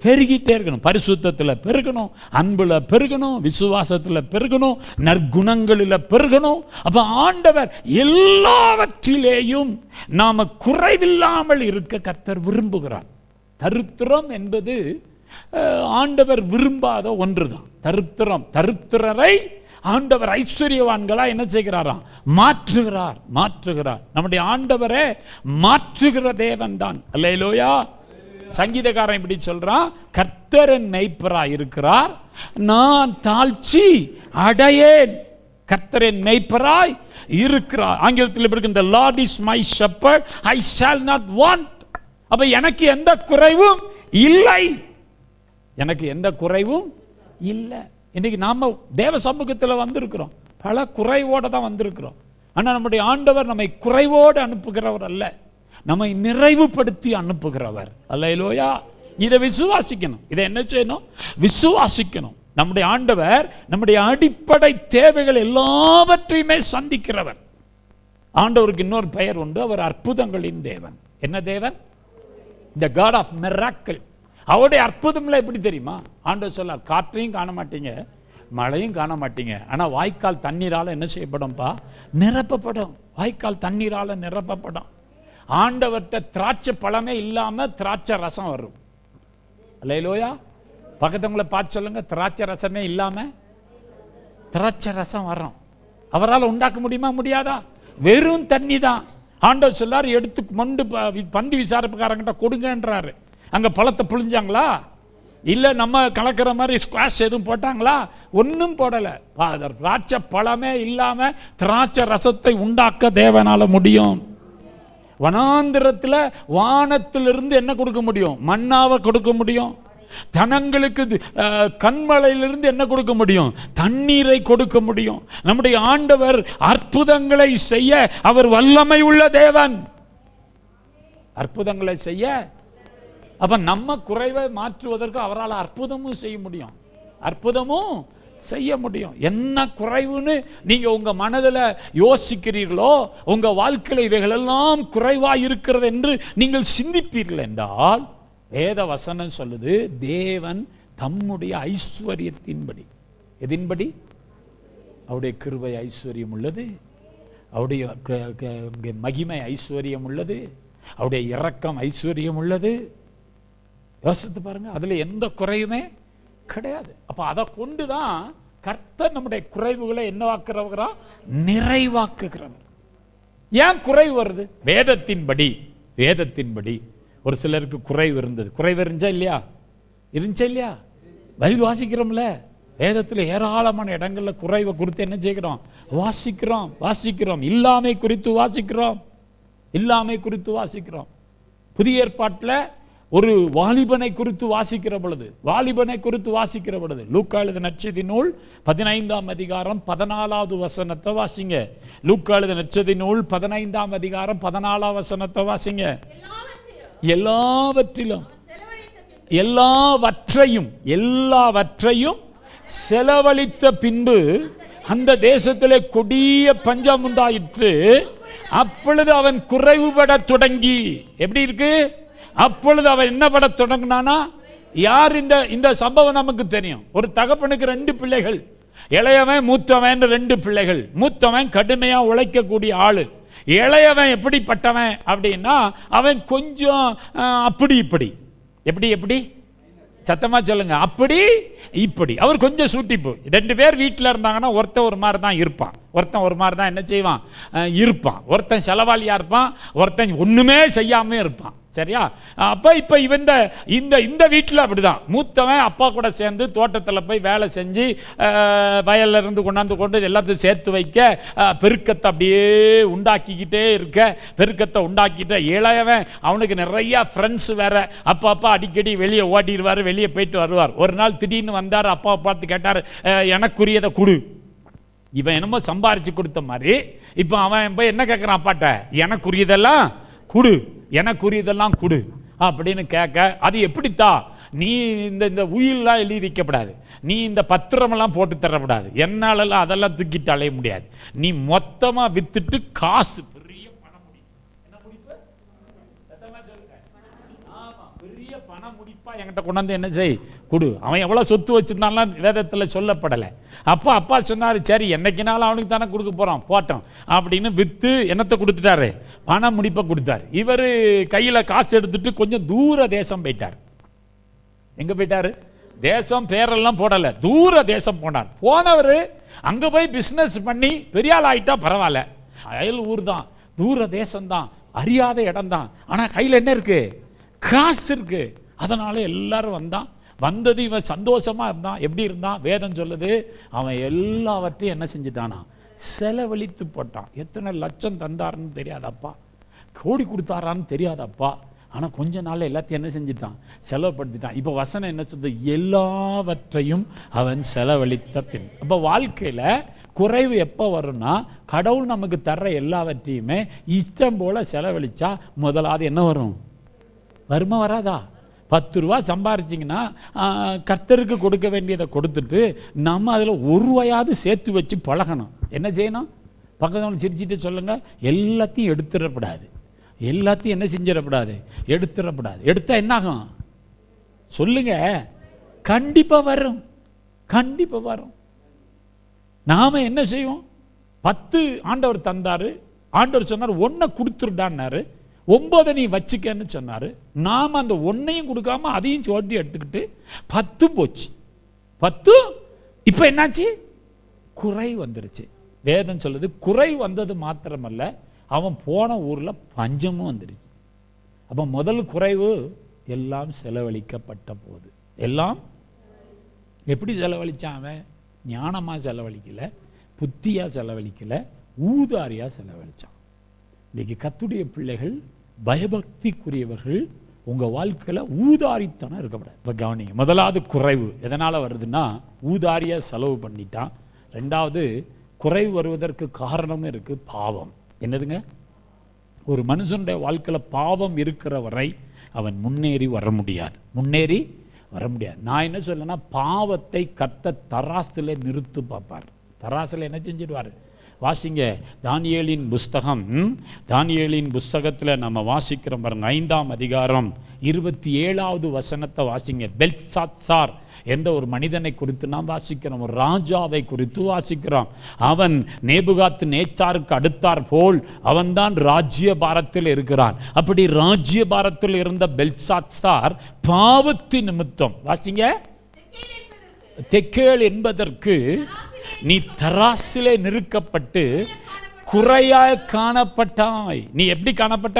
பெருகிட்டே இருக்கணும். பரிசுத்தத்தில் பெருகணும், அன்புல பெருகணும், விசுவாசத்தில் பெருகணும், நற்குணங்களில் பெருகணும். அப்போ ஆண்டவர் எல்லாவற்றிலேயும் நாம குறைவில்லாமல் இருக்க கர்த்தர் விரும்புகிறார். தரித்திரம் என்பது ஆண்டவர் விரும்பாத ஒன்றுதான். தரித்திரரை ஆண்டவர் ஐஸ்வர்யவான்களா என்ன செய்கிறாராம்? மாற்றுகிறார். நம்முடைய ஆண்டவரே மாற்றுகிற தேவன் தான். அல்லேலூயா. சங்கீதக்காரன் இப்படி சொல்றான், கர்த்தர் என் மேய்ப்பராய் இருக்கிறார், நான் தாழ்ச்சி அடையேன். கர்த்தர் என் மேய்ப்பராய் இருக்கிறார். ஆங்கிலத்தில் இப்படி இருக்கு, the Lord is my shepherd, I shall not want. அப்ப எனக்கு எந்த குறைவும் இல்லை, எனக்கு எந்த குறைவும் இல்லை. இன்னைக்கு நாம தேவ சமூகத்தில் வந்திருக்கிறோம், பல குறைவோடு தான் வந்திருக்கிறோம். ஆனால் நம்முடைய ஆண்டவர் நம்மை குறைவோடு அனுப்புகிறவர் அல்ல, நம்மை நிறைவுபடுத்தி அனுப்புகிறவர். அல்லேலூயா. இதை விசுவாசிக்கணும். இதை என்ன செய்யணும்? விசுவாசிக்கணும். நம்முடைய ஆண்டவர் நம்முடைய அடிப்படை தேவைகள் எல்லாவற்றையுமே சந்திக்கிறவர். ஆண்டவருக்கு இன்னொரு பெயர் உண்டு, அவர் அற்புதங்களின் தேவன். என்ன தேவன்? The God of miracle. அவருடைய அற்புதம்ல எப்படி தெரியுமா? ஆண்டவர் சொல்லார், காற்றையும் காண மாட்டீங்க, மழையும் காண மாட்டீங்க, ஆனால் வாய்க்கால் தண்ணீரால் என்ன செய்யப்படும்பா? நிரப்பப்படும். வாய்க்கால் தண்ணீரால் நிரப்பப்படும். ஆண்டவர்கிட்ட திராட்சை பழமே இல்லாமல் திராட்சை ரசம் வரும். அல்லேலூயா. பக்கத்தவங்களை பார்த்து சொல்லுங்க, திராட்சை ரசமே இல்லாமல் திராட்சை ரசம் வரும். அவரால் உண்டாக்க முடியுமா? முடியாதா? வெறும் தண்ணி தான். ஆண்டவர் சொல்லார், எடுத்து மொண்டு பந்தி விசாரிப்புக்காரங்கிட்ட கொடுங்கன்றாரு. அங்கே பழத்தை புழிஞ்சாங்களா? இல்லை நம்ம கலக்கிற மாதிரி ஸ்குவாஷ் எதுவும் போட்டாங்களா? ஒன்றும் போடலை. திராட்சை பழமே இல்லாமல் திராட்சை ரசத்தை உண்டாக்க தேவனால முடியும். வனாந்திரத்தில் வானத்திலிருந்து என்ன கொடுக்க முடியும்? மன்னாவை கொடுக்க முடியும். தனங்களுக்கு கண்மலையிலிருந்து என்ன கொடுக்க முடியும்? தண்ணீரை கொடுக்க முடியும். நம்முடைய ஆண்டவர் அற்புதங்களை செய்ய அவர் வல்லமை உள்ள தேவன். அற்புதங்களை செய்ய, அப்ப நம்ம குறைவை மாற்றுவதற்கு அவரால் அற்புதமும் செய்ய முடியும், அற்புதமும் செய்ய முடியும். என்ன குறைவுன்னு நீங்க உங்க மனதில் யோசிக்கிறீர்களோ, உங்க வாழ்க்கையில் இவைகளெல்லாம் குறைவாக இருக்கிறது என்று நீங்கள் சிந்திப்பீர்கள் என்றால், வேத வசனம் சொல்லுது, தேவன் தம்முடைய ஐஸ்வர்யத்தின்படி, எதின்படி? அவருடைய கிருபை ஐஸ்வர்யம் உள்ளது, அவருடைய மகிமை ஐஸ்வர்யம் உள்ளது, அவருடைய இரக்கம் ஐஸ்வர்யம் உள்ளது. யோசித்து பாருங்க, அதுல எந்த குறையுமே கிடையாது. அப்ப அதை கொண்டுதான் கர்த்தர் நம்முடைய குறைவுகளை என்னவாக்குறவரா? நிறைவாக்குகிறவர். ஏன் குறைவு வருது? வேதத்தின்படி ஒரு சிலருக்கு குறைவு இருந்தது. குறைவு இருந்துச்சா இல்லையா? பைபிள் வாசிக்கிறோம்ல, வேதத்தில் ஏராளமான இடங்கள்ல குறைவை குறித்து என்ன செய்கிறோம்? வாசிக்கிறோம். இல்லாமை குறித்து வாசிக்கிறோம். புதிய ஏற்பாட்டில் ஒரு வாலிபனை குறித்து வாசிக்கிற பொழுது லூக்கா எழுதின நற்செய்தி நூல் 15ஆம் அதிகாரம் 14வது வசனத்தை வாசிங்க. லூக்கா எழுதின நற்செய்தி நூல் 15ஆம் அதிகாரம் 14வது வசனத்தை வாசிங்க. எல்லாவற்றையும் செலவழித்த பின்பு அந்த தேசத்திலே கொடிய பஞ்சம் உண்டாயிற்று. அப்பொழுது அவன் குறைவுபட தொடங்கி, எப்படி இருக்கு? அப்பொழுது அவன் என்ன பட தொடங்கினானா? யார்? இந்த சம்பவம் நமக்கு தெரியும். ஒரு தகப்பனுக்கு 2 பிள்ளைகள், இளையவன் மூத்தவன் 2 பிள்ளைகள். மூத்தவன் கடுமையா உழைக்கக்கூடிய ஆளு, இளையவன் எப்படிப்பட்டவன் அப்படின்னா அவன் கொஞ்சம் அப்படி இப்படி. எப்படி சத்தமா சொல்லுங்க, அப்படி இப்படி. அவர் கொஞ்சம் சூட்டிப்பு. 2 பேர் வீட்டில் இருந்தாங்கன்னா ஒருத்தன் ஒரு மாதிரி தான் இருப்பான், ஒருத்தன் ஒரு மாதிரி தான் என்ன செய்வான்? இருப்பான். ஒருத்தன் செலவாளியா இருப்பான், ஒருத்தன் ஒண்ணுமே செய்யாம இருப்பான். சரியா? அப்ப இப்ப இந்த வீட்டில் அப்படிதான். மூத்தவன் அப்பா கூட சேர்ந்து தோட்டத்தில் போய் வேலை செஞ்சு வயல்ல இருந்து கொண்டு எல்லாத்தையும் சேர்த்து வைக்க, பெருக்கத்தை அப்படியே உண்டாக்கிக்கிட்டே இருக்க, பெருக்கத்தை உண்டாக்கிட்ட இளையவன் அவனுக்கு நிறைய ஃப்ரெண்ட்ஸ் வேற. அப்பா அடிக்கடி வெளியே ஓடிடுவார், வெளியே போயிட்டு வருவார். ஒரு நாள் திடீர்னு வந்தார், அப்பாவை பார்த்து கேட்டார், எனக்குரியதை கொடு. இவன் என்னமோ சம்பாரிச்சு கொடுத்த மாதிரி இப்போ அவன் போய் என்ன கேட்குறான் அப்பாட்ட? எனக்குரியதெல்லாம் கொடு அப்படின்னு கேட்க, அது எப்படித்தா? நீ இந்த உயிரெல்லாம் எழுதி வைக்கப்படாது, நீ இந்த பத்திரமெல்லாம் போட்டு தரப்படாது, என்னாலெல்லாம் அதெல்லாம் தூக்கிட்டு அலைய முடியாது, நீ மொத்தமா வித்துட்டு காசு பெரிய பணம் முடிப்பு. என்ன முடிப்பு? ஆமா, பெரிய பணம் முடிப்பு அப்பா என்கிட்ட கொண்டாந்து என்ன செய் கொடு. அவன் எவ்வளோ சொத்து வச்சிருந்தான்லாம் வேதத்தில் சொல்லப்படலை. அப்பா சொன்னார், சரி என்னைக்குனாலும் அவனுக்கு தானே கொடுக்க போகிறான் போட்டோம் அப்படின்னு விற்று என்னத்தை கொடுத்துட்டாரு, பணம் முடிப்பை கொடுத்தாரு. இவர் கையில் காசு எடுத்துட்டு கொஞ்சம் தூர தேசம் போயிட்டார். எங்கே போயிட்டாரு? தேசம் பேரெல்லாம் போடலை, தூர தேசம் போனார். போனவர் அங்கே போய் பிஸ்னஸ் பண்ணி பெரிய ஆள் ஆகிட்டா பரவாயில்ல, அயல் ஊர் தான், தூர தேசம்தான், அறியாத இடம் தான், ஆனால் கையில் என்ன இருக்கு? காசு இருக்கு. அதனால எல்லாரும் வந்தது இவன் சந்தோஷமா இருந்தான். எப்படி இருந்தான்? வேதம் சொல்லுது, அவன் எல்லாவற்றையும் என்ன செஞ்சிட்டானா? செலவழித்து போட்டான். எத்தனை லட்சம் தந்தாருன்னு தெரியாதப்பா, கோடி கொடுத்தாரான்னு தெரியாதப்பா, ஆனால் கொஞ்ச நாள் எல்லாத்தையும் என்ன செஞ்சிட்டான்? செலவுப்படுத்திட்டான். இப்போ வசனம் என்ன சொல்லுது? எல்லாவற்றையும் அவன் செலவழித்த பின். அப்போ வாழ்க்கையில் குறைவு எப்போ வரும்னா, கடவுள் நமக்கு தர்ற எல்லாவற்றையுமே இஷ்டம் போல் செலவழிச்சா முதலாவது என்ன வரும்? வருமா வராதா? 10 ரூபா சம்பாரிச்சிங்கன்னா கர்த்தருக்கு கொடுக்க வேண்டியதை கொடுத்துட்டு நம்ம அதில் 1 ரூபாயாவது சேர்த்து வச்சு பழகணும். என்ன செய்யணும்? பக்கத்தில் சிரிச்சிட்டு சொல்லுங்க, எல்லாத்தையும் எடுத்துடக்கூடாது. எல்லாத்தையும் என்ன செஞ்சிடக்கூடாது? எடுத்துடக்கூடாது. எடுத்தா என்னாகும் சொல்லுங்க? கண்டிப்பாக வரும், கண்டிப்பாக வரும். நாம என்ன செய்வோம்? 10 ஆண்டவர் தந்தாரு. ஆண்டவர் சொன்னார் 1 கொடுத்துருடான்னாரு, 9 நீ வச்சுக்கன்னு சொன்னாரு. நாம அந்த 1ஐயும் கொடுக்காம அதையும் சோட்டி எடுத்துக்கிட்டு 10 போச்சு. 10 இப்போ என்னாச்சு? குறை வந்துருச்சு. வேதம் சொல்லுது, குறை வந்தது மாத்திரமல்ல, அவன் போன ஊரில் பஞ்சமும் வந்துருச்சு. அப்போ முதல் குறைவு எல்லாம் செலவழிக்கப்பட்ட போது. எல்லாம் எப்படி செலவழிச்சான்? அவன் ஞானமாக செலவழிக்கல, புத்தியாக செலவழிக்கல, ஊதாரியாக செலவழித்தான். இன்றைக்கி கர்த்தருடைய பிள்ளைகள், பயபக்திக்குரியவர்கள், உங்கள் வாழ்க்கையில் ஊதாரித்தனம் இருக்கக்கூடாது. இப்போ கவனிங்க, முதலாவது குறைவு எதனால் வருதுன்னா, ஊதாரியாக செலவு பண்ணிட்டான். 2வது குறைவு வருவதற்கு காரணமும் இருக்குது, பாவம். என்னதுங்க? ஒரு மனுஷனுடைய வாழ்க்கையில் பாவம் இருக்கிற வரை அவன் முன்னேறி வர முடியாது, முன்னேறி வர முடியாது. நான் என்ன சொல்லனா, பாவத்தை கர்த்தர் தராசில் நிறுத்து பார்ப்பார். தராசில் என்ன செஞ்சிடுவார்? வாசிங்க தானியேலின் புஸ்தகம். தானியேலின் புஸ்தகத்தில் நம்ம வாசிக்கிறோம் பாருங்க, 5ஆம் அதிகாரம் 27வது வசனத்தை வாசிங்க. பெல்சாத்சார் என்ற ஒரு மனிதனை குறித்து நாம் வாசிக்கிறோம், ஒரு ராஜாவை குறித்து வாசிக்கிறோம். அவன் நேபுகாத் நேச்சாருக்கு அடுத்தார் போல் அவன்தான் ராஜ்ய பாரத்தில் இருக்கிறான். அப்படி ராஜ்ய பாரத்தில் இருந்த பெல்சாத்சார் பாவத்தின் நிமித்தம், வாசிங்க, தெக்கேல் என்பதற்கு நீ தராசிலே நிறுக்கப்பட்டு குறையாய் காணப்பட்டாய். நீ எப்படி காணப்பட்ட?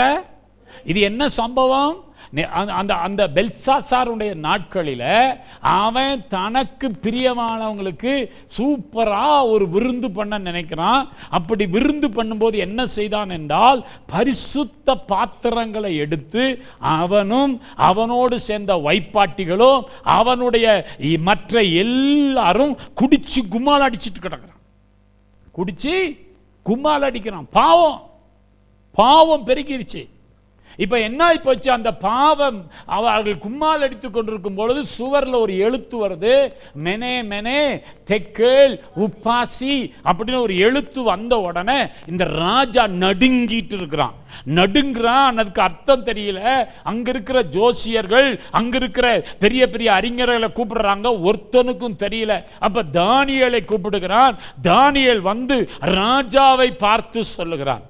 இது என்ன சம்பவம்? அந்த பெல்சாசாருடைய நாட்களில் அவன் தனக்கு பிரியமானவங்களுக்கு சூப்பரா ஒரு விருந்து பண்ண நினைக்கிறான். அப்படி விருந்து பண்ணும்போது என்ன செய்தான் என்றால், பரிசுத்த பாத்திரங்களை எடுத்து அவனும் அவனோடு சேர்ந்த வைப்பாட்டிகளும் அவனுடைய மற்ற எல்லாரும் குடிச்சு கும்மால் அடிச்சுட்டு கிடக்கிறான். குடிச்சு கும்மால் அடிக்கிறான். பாவம் பெருகிருச்சு. இப்ப என்ன போச்சு? அந்த பாவம் அவர்கள் கும்மால் அடித்துக் கொண்டிருக்கும் பொழுது சுவர்ல ஒரு எழுத்து வருது, மெனே மெனே தெக்கேல் உப்பாசி அப்படின்னு ஒரு எழுத்து வந்த உடனே இந்த ராஜா நடுங்கிட்டு இருக்கிறான். நடுங்குறான். அதுக்கு அர்த்தம் தெரியல. அங்க இருக்கிற ஜோசியர்கள், அங்க இருக்கிற பெரிய பெரிய அறிஞர்களை கூப்பிடுறாங்க, ஒருத்தனுக்கும் தெரியல. அப்ப தானியேலை கூப்பிடுகிறான். தானியேல் வந்து ராஜாவை பார்த்து சொல்லுகிறான்,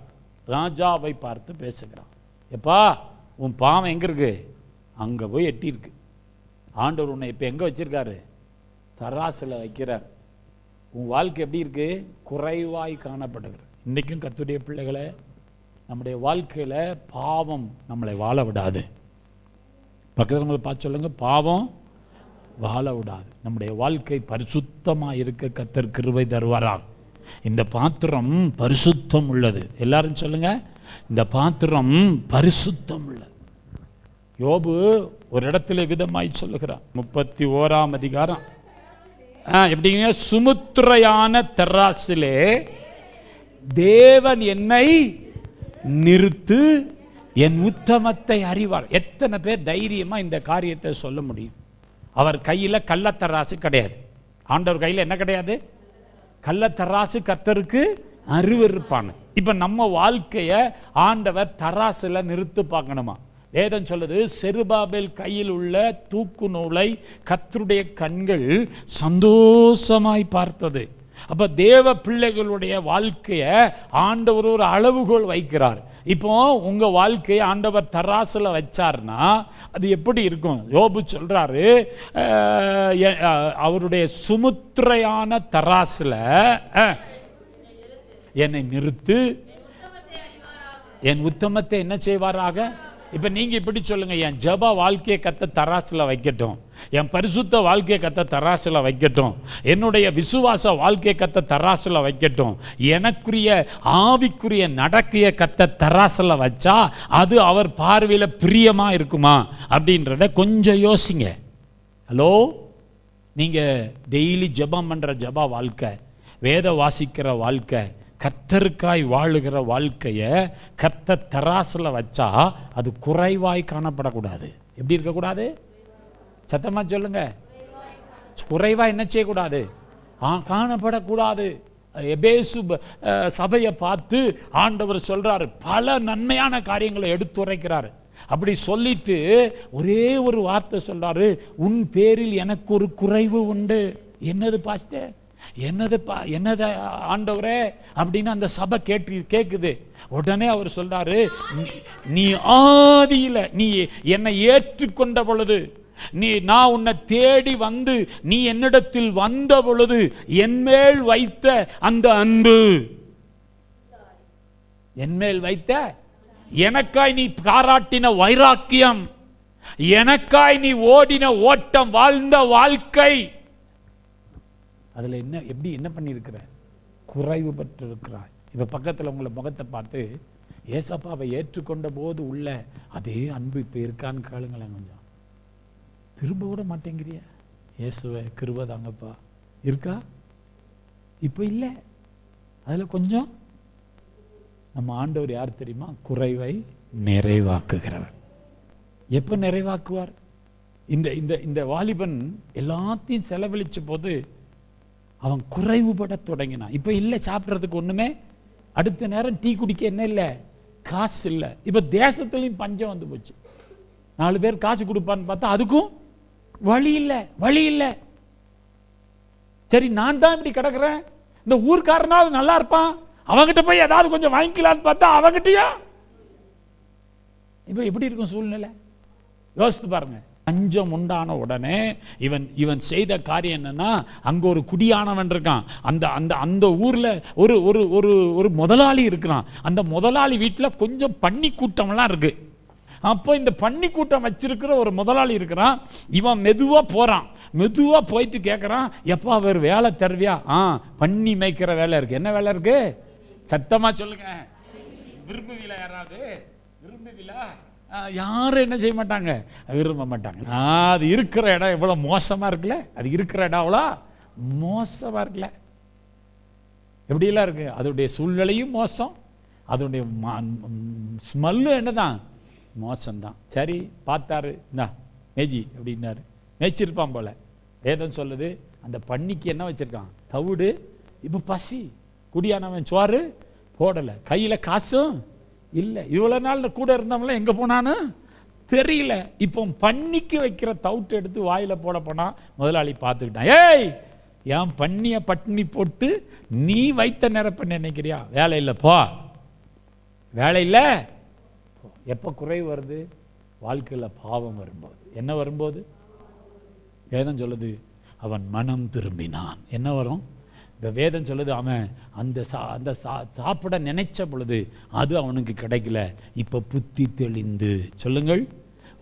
ராஜாவை பார்த்து பேசுகிறான். எப்பா, உன் பாவம் எங்கே இருக்கு? அங்கே போய் எட்டி இருக்கு. ஆண்டவர் உன்னை இப்போ எங்கே வச்சிருக்காரு? தராசில் வைக்கிறார். உன் வாழ்க்கை எப்படி இருக்கு? குறைவாய் காணப்படுகிற. இன்றைக்கும் கர்த்தருடைய பிள்ளைகளை, நம்முடைய வாழ்க்கையில் பாவம் நம்மளை வாழ விடாது. பக்கத்தில் நம்மளை பார்த்து சொல்லுங்க, பாவம் வாழ விடாது. நம்முடைய வாழ்க்கை பரிசுத்தமாக இருக்க கர்த்தர் கிருபை தருவாராம். இந்த பாத்திரம் பரிசுத்தம் உள்ளது. எல்லாரும் சொல்லுங்க, இந்த பாத்திரம் பரிசுத்தம் உள்ளது. யோபு ஒரு இடத்துல விதமாய் சொல்லுகிறார், 31ஆம் அதிகாரம். எப்படிங்க? சுமுத்திரையான தராசிலே தேவன் என்னை நிறுத்து, என் உத்தமத்தை அறிவார். எத்தனை பேர் தைரியமா இந்த காரியத்தை சொல்ல முடியும்? அவர் கையில் கள்ளத்தராசு கிடையாது. ஆண்டவர் கையில் என்ன கிடையாது? கள்ளத்தராசு. கர்த்தருக்கு அருவருப்பான. இப்ப நம்ம வாழ்க்கைய ஆண்டவர் தராசுல நிறுத்து பார்க்கணுமா? வேதம் சொல்லுது, செருபாபேல் கையில் உள்ள தூக்கு நூலை கர்த்தருடைய கண்கள் சந்தோஷமாய் பார்த்தது. அப்ப தேவ பிள்ளைகளுடைய வாழ்க்கைய ஆண்டவர் ஒரு அளவுகோல் வைக்கிறார். இப்போ உங்க வாழ்க்கையை ஆண்டவர் தராசுல வச்சார்னா அது எப்படி இருக்கும்? யோபு சொல்றாரு, அவருடைய சுமுத்திரையான தராசுல என்னை நிறுத்து, என் உத்தமத்தை என்ன செய்வாராக. இப்ப நீங்க இப்படி சொல்லுங்க, என் ஜப வாழ்க்கையை கத்த தராசுல வைக்கட்டும், என் பரிசுத்த வாழ்க்கையை கத்த தராசுல வைக்கட்டும், என்னுடைய விசுவாச வாழ்க்கையை கத்த தராசுல வைக்கட்டும், எனக்குரிய ஆவிக்குரிய நடக்கைய கத்த தராசுல வச்சா அது அவர் பார்வையில பிரியமா இருக்குமா அப்படின்றத கொஞ்சம் யோசிங்க. ஹலோ, நீங்க டெய்லி ஜெபம் பண்ற ஜப வாழ்க்கை, வேத வாசிக்கிற வாழ்க்கை, கர்த்தருக்காய் வாழுகிற வாழ்க்கைய கர்த்தர் தராசுல வச்சா அது குறைவாய் காணப்படக்கூடாது. எப்படி இருக்கக்கூடாது? சத்தமா சொல்லுங்க. குறைவா என்ன செய்யக்கூடாது? காணப்படக்கூடாது. எபேசு சபையை பார்த்து ஆண்டவர் சொல்றாரு, பல நன்மையான காரியங்களை எடுத்துரைக்கிறாரு. அப்படி சொல்லிட்டு ஒரே ஒரு வார்த்தை சொல்றாரு, உன் பேரில் எனக்கு ஒரு குறைவு உண்டு. என்னது பாஸ்டர்? என்னது ஆண்டவரே அப்படின்னு அந்த சபை கேட்குது. உடனே அவர் சொல்றாரு, நீ ஆதியில நீ என்னை ஏற்றுக்கொண்ட பொழுது, நான் உன்னை தேடி வந்து நீ என்னிடத்தில் வந்த பொழுது என்மேல் வைத்த அந்த அன்பு, என்மேல் வைத்த, எனக்காய் நீ பாராட்டின வைராக்கியம், எனக்காய் நீ ஓடின ஓட்டம், வாழ்ந்த வாழ்க்கை, அதுல என்ன பண்ணியிருக்கிற? குறைவு பெற்றிருக்கிறாய். இப்ப பக்கத்துல உங்களை முகத்தை பார்த்து, ஏசப்பாவை ஏற்றுக்கொண்ட போது உள்ள அதே அன்பு இப்ப இருக்கான்னு கேளுங்களேன். கொஞ்சம் திரும்ப விட மாட்டேங்கிறிய? இயேசுவே கிருபை தாங்கப்பா இருக்கா? இப்ப இல்ல. அதுல கொஞ்சம் நம்ம ஆண்டவர் யார் தெரியுமா? குறைவை நிறைவாக்குகிறவர். எப்ப நிறைவாக்குவார்? இந்த வாலிபன் எல்லாத்தையும் செலவழிச்ச போது அவன் குறைவுபட தொடங்கினான். இப்ப இல்லை சாப்பிட்றதுக்கு ஒண்ணுமே. அடுத்த நேரம் டீ குடிக்க என்ன இல்லை? காசு இல்லை. இப்ப தேசத்துலையும் பஞ்சம் வந்து போச்சு. 4 பேர் காசு கொடுப்பான்னு பார்த்தா அதுக்கும் வழி இல்லை. சரி, நான் தான் இப்படி கிடக்குறேன், இந்த ஊர்க்காரனாவது நல்லா இருப்பான், அவங்கிட்ட போய் ஏதாவது கொஞ்சம் வாங்கிக்கலான்னு பார்த்தா அவங்கிட்டயா. இப்ப எப்படி இருக்கும் சூழ்நிலை? யோசித்து பாருங்க. பஞ்சம் உண்டான உடனே இவன் செய்த காரியம் என்னன்னா, அங்க ஒரு குடியானவன் இருக்கான். அந்த ஊர்ல ஒரு முதலாளி இருக்கிறான். அந்த முதலாளி வீட்டுல கொஞ்சம் பன்னி கூட்டம்லாம் இருக்கு. அப்போ இந்த பன்னி கூட்டம் வச்சிருக்கிற ஒரு முதலாளி இருக்கிறான். இவன் மெதுவா போறான். மெதுவா போயிட்டு கேட்கறான், எப்பா அவர் வேலை தருவியா? பன்னி மேய்க்கிற வேலை இருக்கு. என்ன வேலை இருக்கு? சத்தமா சொல்லுங்க. விரும்புவீல? யாராவது விரும்புவீல? யாரும் என்ன செய்ய மாட்டாங்க, விரும்ப மாட்டாங்க. அது இருக்கிற இடம் எவ்வளவு மோசமா இருக்குல்ல? அது இருக்கிற இடம் அவ்வளோ மோசமா இருக்குல்ல? எப்படிலாம் இருக்கு? அதோடைய சூழ்நிலையும் மோசம், அதோடைய ஸ்மெல்லு என்னதான் மோசம்தான். சரி பார்த்தாரு, மேஜி அப்படின்னாரு. மேய்ச்சிருப்பான் போல. வேதம் சொல்லுது, அந்த பன்னிக்கு என்ன வச்சிருக்கான்? தவிடு. இப்ப பசி, குடியானவன் சோறு போடலை, கையில காசும் இல்லை. இவ்வளவு நாள் கூட இருந்தவங்கள எங்க போனான்னு தெரியல. இப்போ பன்னிக்கு வைக்கிற தவுட்டு எடுத்து வாயில போட போனா முதலாளி பார்த்துக்கிட்டான். ஏய், என் பன்னிய பட்டினி போட்டு நீ வைத்த நிரப்ப நினைக்கிறியா? வேலை இல்லை, போ. வேலை இல்லை. எப்ப குறைவு வருது? வாழ்க்கையில பாவம் வரும்போது. என்ன வரும்போது? வேதம் சொல்லுது, அவன் மனம் திரும்பினான். என்ன வரும்? இந்த வேதம் சொல்லுது, அவன் அந்த சாப்பிட நினைச்ச பொழுது அது அவனுக்கு கிடைக்கல. இப்ப புத்தி தெளிந்து. சொல்லுங்கள்.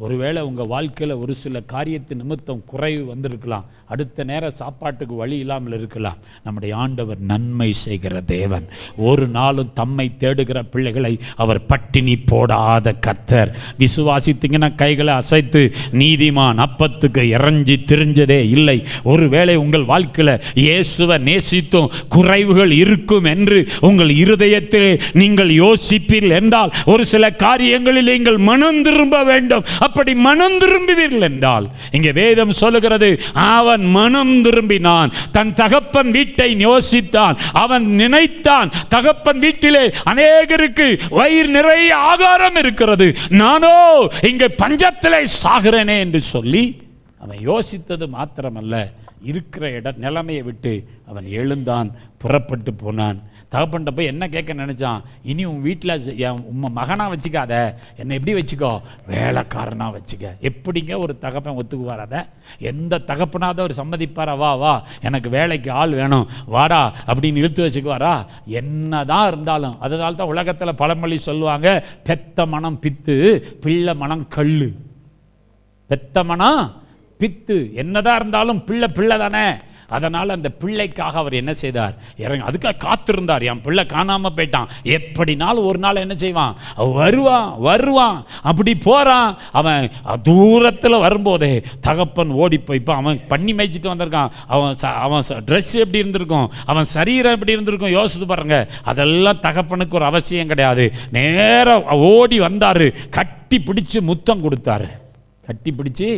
ஒருவேளை உங்க வாழ்க்கையில ஒரு சில காரியத்து நிமித்தம் குறைவு வந்திருக்கலாம். அடுத்த நேரம் சாப்பாட்டுக்கு வழி இல்லாமல் இருக்கலாம். நம்முடைய ஆண்டவர் நன்மை செய்கிற தேவன். ஒரு நாளும் தம்மை தேடுகிற பிள்ளைகளை அவர் பட்டினி போடாத கர்த்தர். விசுவாசித்தீங்கன்னா கைகளை அசைத்து, நீதிமான் அப்பத்துக்கு இறைஞ்சி திரிஞ்சதே இல்லை. ஒருவேளை உங்கள் வாழ்க்கையில இயேசுவை நேசித்தும் குறைவுகள் இருக்கும் என்று உங்கள் இருதயத்தில் நீங்கள் யோசிப்பீர்கள் என்றால் ஒரு சில காரியங்களில் நீங்கள் மனம் திரும்ப வேண்டும். அப்படி மனம் திரும்புவீர்கள் என்றால், இங்கே வேதம் சொல்லுகிறது, அவன் மனம் திரும்பினான், தன் தகப்பன் வீட்டை யோசித்தான், அவன் நினைத்தான், தகப்பன் வீட்டிலே அநேகருக்கு வயிறு நிறைய ஆகாரம் இருக்கிறது, நானோ இங்கே பஞ்சத்திலே சாகிறேனே என்று சொல்லி அவன் யோசித்தது மாத்திரமல்ல, இருக்கிற நிலைமையை விட்டு அவன் எழுந்தான், புறப்பட்டு போனான். தகப்பன்ட்ட போய் என்ன கேட்க நினைச்சான், இனி உன் வீட்டில் என் மகனா வச்சுக்காத, என்னை எப்படி வச்சுக்கோ, வேலைக்காரனா வச்சுக்க. எப்படிங்க ஒரு தகப்பன் ஒத்துக்குவார்? அதை எந்த தகப்பனாவது ஒரு சம்மதிப்பாரா? வா வா எனக்கு வேலைக்கு ஆள் வேணும் வாடா அப்படின்னு இழுத்து வச்சுக்குவாரா? என்னதான் இருந்தாலும், அதனால தான் உலகத்தில் பழமொழி சொல்லுவாங்க, பெத்த மனம் பித்து, பிள்ளை மனம் கல்லு. பெத்த மனம் பித்து, என்னதான் இருந்தாலும் பிள்ளை பிள்ளை தானே. அதனால் அந்த பிள்ளைக்காக அவர் என்ன செய்தார், இறங்க அதுக்காக காத்திருந்தார். என் பிள்ளை காணாமல் போயிட்டான், எப்படினாலும் ஒரு நாள் என்ன செய்வான், வருவான். அப்படி போகிறான். அவன் தூரத்தில் வரும்போதே தகப்பன் ஓடி போய்ப்பான். அவன் பண்ணி மேய்ச்சிட்டு வந்திருக்கான். அவன் ட்ரெஸ் எப்படி இருந்திருக்கும், அவன் சரீரம் எப்படி இருந்திருக்கும் யோசித்து பாருங்க. அதெல்லாம் தகப்பனுக்கு ஒரு அவசியம் கிடையாது. நேராக ஓடி வந்தார், கட்டி பிடிச்சு முத்தம் கொடுத்தாரு. கட்டி பிடிச்சி,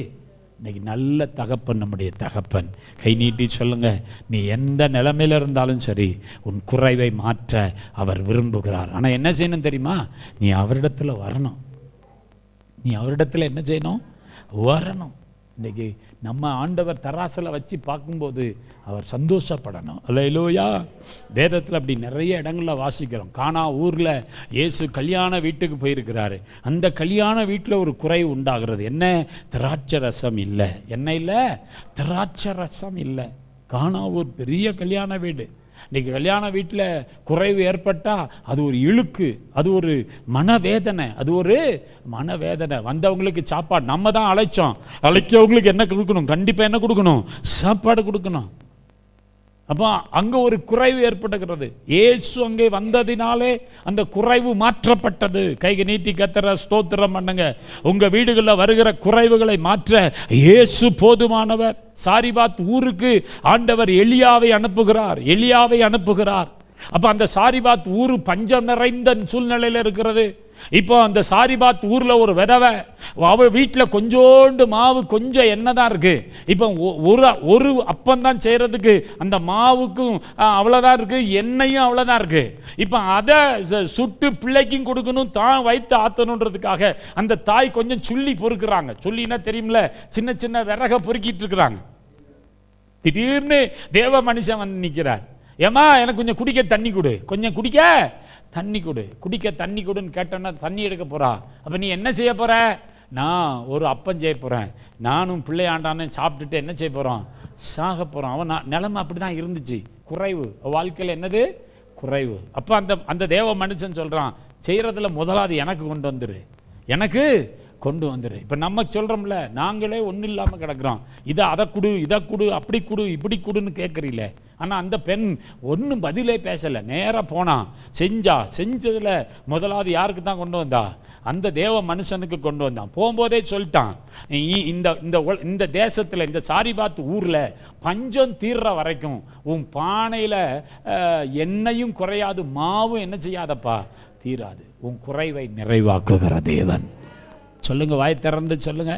இன்னைக்கு நல்ல தகப்பன் நம்முடைய தகப்பன். கை நீட்டி சொல்லுங்க, நீ எந்த நிலைமையில் இருந்தாலும் சரி, உன் குறைவை மாற்ற அவர் விரும்புகிறார். ஆனால் என்ன செய்யணும் தெரியுமா? நீ அவரிடத்துல வரணும். நீ அவரிடத்துல என்ன செய்யணும்? வரணும். இன்னைக்கு நம்ம ஆண்டவர் தராசில் வச்சு பார்க்கும்போது அவர் சந்தோஷப்படணும். அல்லேலூயா. வேதத்தில் அப்படி நிறைய இடங்களில் வாசிக்கிறோம். கானா ஊரில் இயேசு கல்யாண வீட்டுக்கு போயிருக்கிறாரு. அந்த கல்யாண வீட்டில் ஒரு குறை உண்டாகிறது. என்ன? திராட்சை ரசம் இல்லை. என்ன இல்லை? திராட்சை ரசம் இல்லை. கானா ஊர் பெரிய கல்யாண வீடு. இன்றைக்கி கல்யாண வீட்டில் குறைவு ஏற்பட்டால் அது ஒரு இழுக்கு, அது ஒரு மனவேதனை, அது ஒரு மனவேதனை. வந்தவங்களுக்கு சாப்பாடு நம்ம தான் அழைச்சவங்களுக்கு என்ன கொடுக்கணும்? கண்டிப்பாக என்ன கொடுக்கணும்? சாப்பாடு கொடுக்கணும். அப்போ அங்கே ஒரு குறைவு ஏற்படுகிறது. இயேசு அங்கே வந்ததினாலே அந்த குறைவு மாற்றப்பட்டது. கைக்கு நீட்டி கத்தர ஸ்தோத்திரம் பண்ணுங்க. உங்கள் வீடுகளில் வருகிற குறைவுகளை மாற்ற இயேசு போதுமானவர். சாரிபாத் ஊருக்கு ஆண்டவர் எலியாவை அனுப்புகிறார். அப்போ அந்த சாரிபாத் ஊர் பஞ்சம் நிறைந்த சூழ்நிலையில் இருக்கிறது. இப்போ அந்த சாரிபாத் ஊரில் ஒரு விதவை, அவள் வீட்டில் கொஞ்சோண்டு மாவு, கொஞ்சம் எண்ணெய் தான் இருக்குது. இப்போ ஒரு அப்பந்தான் செய்கிறதுக்கு அந்த மாவுக்கும் அவ்வளோதான் இருக்குது, எண்ணெயும் அவ்வளோதான் இருக்குது. இப்போ அதை சுட்டு பிள்ளைக்கும் கொடுக்கணும், தான் வைத்து ஆற்றணுன்றதுக்காக அந்த தாய் கொஞ்சம் சுள்ளி பொறுக்கிறாங்க. சொல்லினா தெரியுமில்ல, சின்ன சின்ன விறகை பொறுக்கிட்டு இருக்கிறாங்க. திடீர்னு தேவ மனுஷன் வந்து நிற்கிறார். ஏமா எனக்கு கொஞ்சம் குடிக்க தண்ணி கொடு, கொஞ்சம் குடிக்க தண்ணி கொடு, குடிக்க தண்ணி கொடுன்னு கேட்டோன்னா தண்ணி எடுக்க போகிறா. அப்போ நீ என்ன செய்ய போகிற? நான் ஒரு அப்பம் செய்ய போகிறேன், நானும் பிள்ளையாண்டானு சாப்பிட்டுட்டு என்ன செய்ய போகிறோம்? சாக போகிறோம். அவன் நிலைமை அப்படி தான் இருந்துச்சு. குறைவு வாழ்க்கையில் என்னது? குறைவு. அப்போ அந்த தேவ மனுஷன் சொல்கிறான், செய்கிறதுல முதலாவது எனக்கு கொண்டு வந்துரு. இப்போ நம்ம சொல்கிறோம்ல, நாங்களே ஒன்றும் இல்லாமல் கிடக்கிறோம். அதை கொடு அப்படி கொடு இப்படி கொடுன்னு கேட்குறீங்களே. ஆனால் அந்த பெண் ஒன்றும் பதிலே பேசலை, நேராக போனான், செஞ்சதில் முதலாவது யாருக்கு தான் கொண்டு வந்தா? அந்த தேவ மனுஷனுக்கு கொண்டு வந்தான். போகும்போதே சொல்லிட்டான், இந்த தேசத்தில், இந்த சாரிபாத் ஊரில் பஞ்சம் தீர்ற வரைக்கும் உன் பானையில் எண்ணெயும் குறையாது, மாவும் என்ன செய்யாதப்பா? தீராது. உன் குறைவை நிறைவாக்குகிற தேவன். சொல்லுங்க, வாய் திறந்து சொல்லுங்க.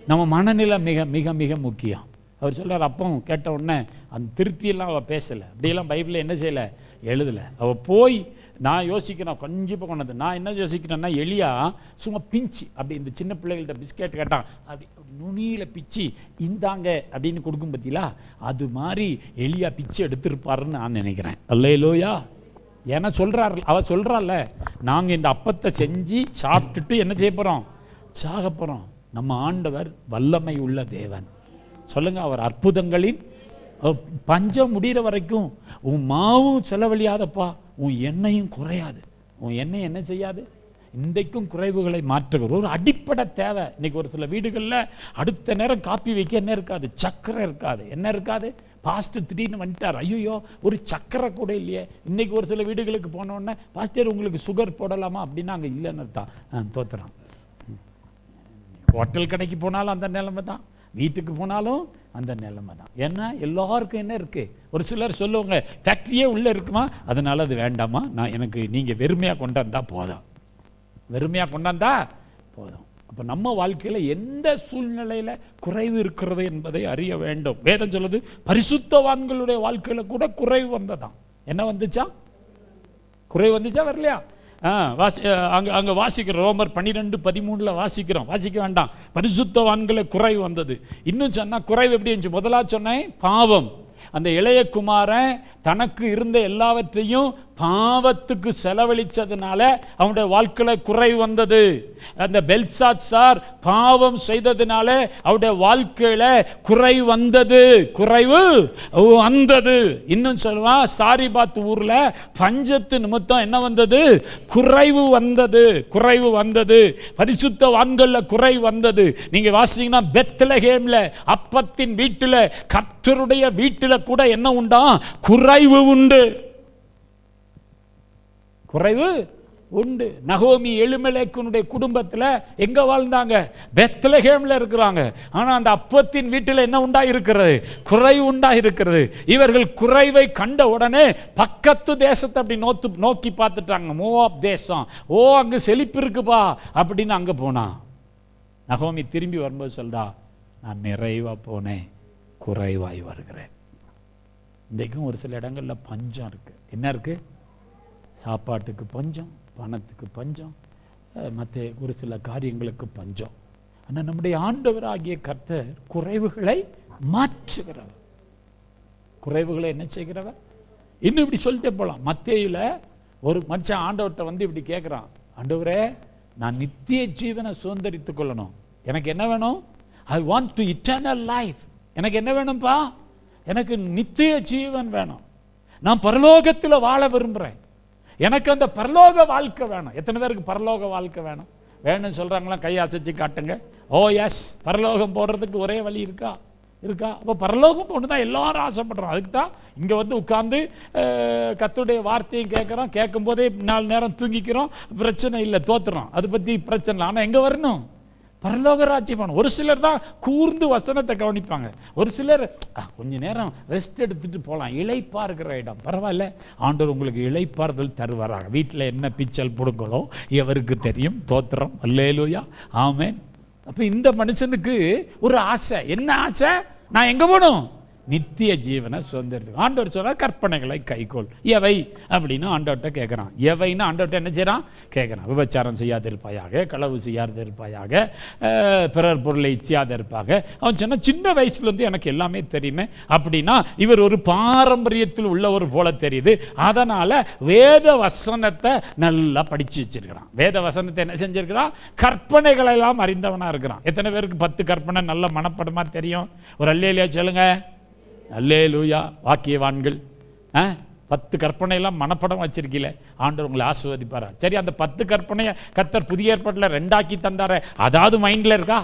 நம்ம மனநிலை மிக மிக மிக முக்கியம். அவர் சொல்கிறார், அப்போ கேட்ட உடனே அந்த திருப்தியெல்லாம் அவள் பேசலை, அப்படியெல்லாம் பைபிளில் என்ன செய்யலை, எழுதலை. அவள் போய் நான் யோசிக்கிறேன், கொஞ்சம் கொண்டது. நான் என்ன யோசிக்கிறேன்னா, எலியா சும்மா பிஞ்சு அப்படி இந்த சின்ன பிள்ளைகள்கிட்ட பிஸ்கெட் கேட்டான், அப்படி நுனியில் பிச்சு இந்தாங்க அப்படின்னு கொடுக்கும் பற்றிலா, அது மாதிரி எலியா பிச்சு எடுத்திருப்பாருன்னு நான் நினைக்கிறேன். அல்லேலூயா. ஏன்னா அவள் சொல்கிறாள்ல, நாங்கள் இந்த அப்பத்தை செஞ்சு சாப்பிட்டுட்டு என்ன செய்ய போகிறோம்? சாக போகிறோம். நம்ம ஆண்டவர் வல்லமை உள்ள தேவன். சொல்லுங்க, அவர் அற்புதங்களின் பஞ்சம் முடிகிற வரைக்கும் உன் மாவும் செலவழியாதப்பா, உன் எண்ணெயும் குறையாது. உன் எண்ணெய் என்ன செய்யாது? இன்றைக்கும் குறைவுகளை மாற்றுகிற ஒரு அடிப்படை தேவை. இன்னைக்கு ஒரு சில வீடுகளில் அடுத்த நேரம் காப்பி வைக்க என்ன இருக்காது? சக்கரை இருக்காது. என்ன இருக்காது? பாஸ்டர் திடீர்னு வந்துட்டார், ஐயோ ஒரு சக்கரை கூட இல்லையே. இன்னைக்கு ஒரு சில வீடுகளுக்கு போனோடனே, பாஸ்டர் உங்களுக்கு சுகர் போடலாமா அப்படின்னா அங்கே இல்லைன்னு தான் தோத்துறான். ஹோட்டல் கடைக்கு போனாலும் அந்த நிலைமை தான், வீட்டுக்கு போனாலும் அந்த நிலைமை தான். ஏன்னா எல்லாருக்கும் என்ன இருக்குது? ஒரு சிலர் சொல்லுவாங்க, ஃபேக்ட்ரியே உள்ளே இருக்குமா, அதனால அது வேண்டாமா, நான் எனக்கு நீங்கள் வெறுமையாக கொண்டாந்தா போதும், வெறுமையாக கொண்டாந்தா போதும். அப்போ நம்ம வாழ்க்கையில் எந்த சூழ்நிலையில் குறைவு இருக்கிறது என்பதை அறிய வேண்டும். வேதம் சொல்லுது பரிசுத்தவான்களுடைய வாழ்க்கையில் கூட குறைவு வந்ததான். என்ன வந்துச்சா? குறைவு வந்துச்சா வரலையா? அங்கே வாசிக்கிறோம். ரோமர் 12:13 வாசிக்கிறோம். வாசிக்க வேண்டாம். பரிசுத்தவான்களை குறைவு வந்தது. இன்னும் சொன்னால் குறைவு எப்படி இருந்துச்சு? முதலாக சொன்னேன் பாவம். அந்த இளைய குமாரன் தனக்கு இருந்த எல்லாவற்றையும் பாவத்துக்கு செலவழிச்சதுனால அவனுடைய வாழ்க்கையில் குறைவு வந்தது. அந்த பெல்சாத்சார் பாவம் செய்ததுனால அவருடைய வாழ்க்கையில குறைவு வந்தது. குறைவு வந்தது. இன்னும் சொல்லுவா சாரிபாத் ஊர்ல பஞ்சத்து நிமித்தம் என்ன வந்தது? குறைவு வந்தது. குறைவு வந்தது. பரிசுத்தவான்கள்ல குறைவு வந்தது. நீங்க வாசிங்கன்னா பெத்லகேம்ல அப்பத்தின் வீட்டுல கர்த்தருடைய வீட்டுல கூட என்ன உண்டா? குறைவு உண்டு. குறைவு உண்டு. நகோமி எலிமெலேக்குனுடைய குடும்பத்தில் எங்க வாழ்ந்தாங்க? பெத்லகேம்ல இருக்கிறாங்க. ஆனா அந்த அப்பத்தின் வீட்டில் என்ன உண்டா இருக்கிறது? குறைவு உண்டா இருக்கிறது. இவர்கள் குறைவை கண்ட உடனே பக்கத்து தேசத்தை அப்படி நோக்கி பார்த்துட்டாங்க. மோவாப் தேசம். ஓ அங்க செழிப்பு இருக்குப்பா அப்படின்னு அங்க போனா. நகோமி திரும்பி வரும்போது சொல்றா, நான் நிறைவா போனேன், குறைவாய் வருகிறேன். இன்றைக்கும் ஒரு சில இடங்கள்ல பஞ்சம் இருக்கு. என்ன இருக்கு? சாப்பாட்டுக்கு பஞ்சம், பணத்துக்கு பஞ்சம், மற்ற ஒரு சில காரியங்களுக்கு பஞ்சம். ஆனால் நம்முடைய ஆண்டவராகிய கர்த்தர் குறைவுகளை மாற்றுகிறவர். குறைவுகளை என்ன செய்கிறவர்? இன்னும் இப்படி சொல்லிட்டே போகலாம். மத்தேயுல ஒரு மனுஷன் ஆண்டவர்கிட்ட வந்து இப்படி கேட்குறான், ஆண்டவரே நான் நித்திய ஜீவனை சுதந்திரித்துக் கொள்ளணும், எனக்கு என்ன வேணும்? I want to eternal life. எனக்கு என்ன வேணும்ப்பா? எனக்கு நித்திய ஜீவன் வேணும். நான் பரலோகத்தில் வாழ விரும்புகிறேன். எனக்கு அந்த பரலோக வாழ்க்கை வேணும். எத்தனை பேருக்கு பரலோக வாழ்க்கை வேணும்? வேணும்னு சொல்கிறாங்களா? கையை அசைச்சு காட்டுங்க. ஓ எஸ். பரலோகம் போடுறதுக்கு ஒரே வழி இருக்கா? அப்போ பரலோகம் போட்டு தான் எல்லாரும் ஆசைப்படுறோம். அதுக்கு தான் இங்கே வந்து உட்கார்ந்து கர்த்தருடைய வார்த்தையும் கேட்குறோம். கேட்கும் போதே 4 நேரம் தூங்கிக்கிறோம். பிரச்சனை இல்லை, தோத்துறோம். அதை பற்றி பிரச்சனை இல்லை. ஆனால் எங்கே வரணும்? பரலோக ராஜ்யம். ஒரு சிலர் தான் கூர்ந்து வசனத்தை கவனிப்பாங்க. ஒரு சிலர் கொஞ்ச நேரம் ரெஸ்ட் எடுத்துட்டு போகலாம், இளைப்பா இருக்கிற இடம். பரவாயில்ல, ஆண்டவர் உங்களுக்கு இளைப்பாறுதல் தருவாராக. வீட்டில் என்ன பிச்சல் போடுங்களோ எவருக்கு தெரியும். தோத்திரம். அல்லேலூயா, ஆமென். அப்போ இந்த மனுஷனுக்கு ஒரு ஆசை. என்ன ஆசை? நான் எங்கே போகணும்? நித்திய ஜீவனை சுதந்திரம். ஆண்டவர் சொல்றார் கற்பனைகளை கைக்கோள். எவை அப்படின்னு ஆண்டவர்கிட்ட கேட்குறான். எவைன்னு ஆண்டவர்கிட்ட என்ன செய்யறான்? கேட்குறான். விபச்சாரம் செய்யாதிருப்பாயாக, களவு செய்யாதிருப்பாயாக, பிறர் பொருளை இச்சியாதிருப்பாக. அவன் சொன்ன சின்ன வயசுலேருந்து எனக்கு எல்லாமே தெரியுமே அப்படின்னா இவர் ஒரு பாரம்பரியத்தில் உள்ளவர் போல தெரியுது. அதனால வேத வசனத்தை நல்லா படிச்சு வச்சிருக்கிறான். வேத வசனத்தை என்ன செஞ்சிருக்கிறான்? கற்பனைகளை எல்லாம் அறிந்தவனா இருக்கிறான். எத்தனை பேருக்கு 10 கற்பனை நல்ல மனப்படமா தெரியும்? ஒரு அல்லேலூயா சொல்லுங்க. அல்லேலூயா. வாக்கியவான்கள் 10 கற்பனையெல்லாம் மனப்படம் வச்சிருக்கீங்களே, ஆண்டவர் உங்களை ஆசீர்வதிப்பாரா? சரி, அந்த 10 கற்பனையை கர்த்தர் புதிய ஏற்பாட்டில் 2 தந்தார. அதாவது மைண்டில் இருக்கா?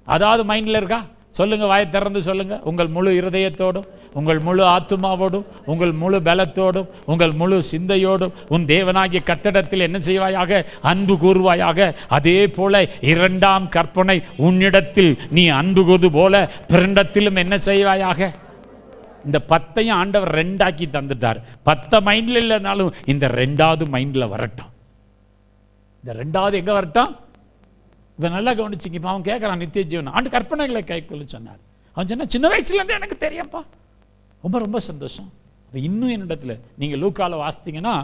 அதாவது மைண்டில் இருக்கா? சொல்லுங்க, வாயை திறந்து சொல்லுங்க. உங்கள் முழு இருதயத்தோடும், உங்கள் முழு ஆத்துமாவோடும், உங்கள் முழு பலத்தோடும், உங்கள் முழு சிந்தையோடும் உன் தேவனாகிய கர்த்தரிடத்தில் என்ன செய்வாயாக? அன்பு கூறுவாயாக. அதே போல 2ஆம் கற்பனை, உன்னிடத்தில் நீ அன்பு கூறுவது போல பிறனிடத்திலும் என்ன செய்வாயாக? இந்த 10ஐயும் ஆண்டவர் 2 தந்துட்டார். 10 மைண்டில் இல்லைனாலும் இந்த 2வது மைண்டில் வரட்டும். இந்த 2வது எங்கே வரட்டும்? இப்போ நல்லா கவனிச்சிங்க. இப்போ அவன் கேட்குறான் நித்திய ஜீவன். ஆண்டு கற்பனைகளை கைக்குள்ள சொன்னார். அவன் சொன்ன சின்ன வயசுலேருந்தே எனக்கு தெரியும்ப்பா. ரொம்ப ரொம்ப சந்தோஷம். இன்னும் என்னிடத்துல நீங்கள் லூக்கால வாசித்தீங்கன்னா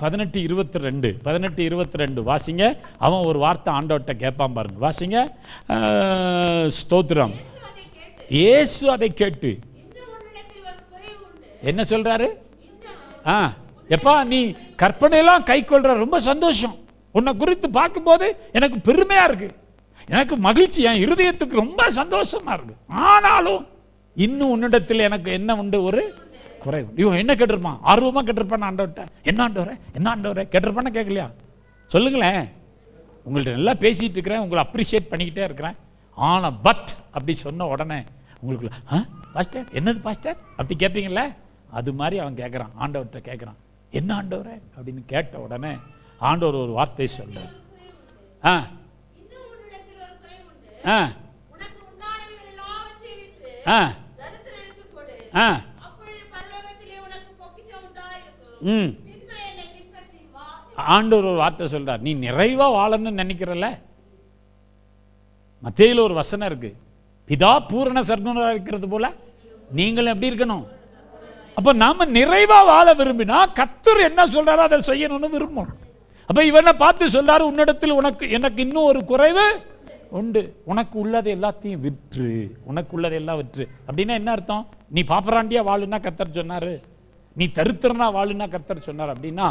18:22 வாசிங்க. அவன் ஒரு வார்த்தை ஆண்டவர்கிட்ட கேட்பான் பாருங்க. வாசிங்க. ஸ்தோத்திரம். இயேசு அதை கேட்டு என்ன சொல்றாரு? எப்பா நீ கற்பனையெல்லாம் கை கொள்ற, ரொம்ப சந்தோஷம். உன்னை குறித்து பார்க்கும்போது எனக்கு பெருமையா இருக்கு, எனக்கு மகிழ்ச்சி, என் இருதயத்துக்கு ரொம்ப சந்தோஷமா இருக்கு. ஆனாலும் இன்னும் உன்னிடத்தில் எனக்கு என்ன உண்டு? ஒரு குறைவு. இவன் என்ன கேட்டிருப்பான்? ஆர்வமா கேட்டிருப்பான் ஆண்டவர்கிட்ட. என்ன ஆண்டவரே, என்ன ஆண்டவரே கேட்டிருப்பான? கேட்கலையா? சொல்லுங்களேன். உங்கள்கிட்ட நல்லா பேசிட்டு இருக்கிறேன், உங்களை அப்ரிஷியேட் பண்ணிக்கிட்டே இருக்கிறேன். ஆனா பட் அப்படி சொன்ன உடனே உங்களுக்கு பாஸ்டர் என்னது பாஸ்டர் அப்படி கேட்பீங்களே, அது மாதிரி அவன் கேட்குறான். ஆண்டவர்கிட்ட கேட்குறான், என்ன ஆண்டவரே அப்படின்னு கேட்ட உடனே ஆண்டவர் ஒரு வார்த்தை சொல்றார். ஆண்டவர் ஒரு வார்த்தை சொல்றார். நீ நிறைவா வாழணும்னு நினைக்கிறல்ல, மத்தேயுல ஒரு வசனம் இருக்கு, பிதா பூரண சர்க்குணராக இருக்கிறது போல நீங்கள் எப்படி இருக்கணும். அப்ப நாம நிறைவா வாழ விரும்பினா கர்த்தர் என்ன சொல்றாரோ அதை செய்யணும்னு விரும்பணும். அப்ப இவனை பார்த்து சொல்றாரு, உன்னிடத்தில் எனக்கு இன்னும் ஒரு குறைவு உண்டு, உனக்கு உள்ளதை எல்லாத்தையும் விற்று, உனக்கு உள்ளதை எல்லாம் விற்று. அப்படின்னா என்ன அர்த்தம்? நீ பாப்பராண்டியா வாழுன்னா கர்த்தர் சொன்னாரு, நீ தருத்திரனா வாழுன்னா கர்த்தர் சொன்னார். அப்படின்னா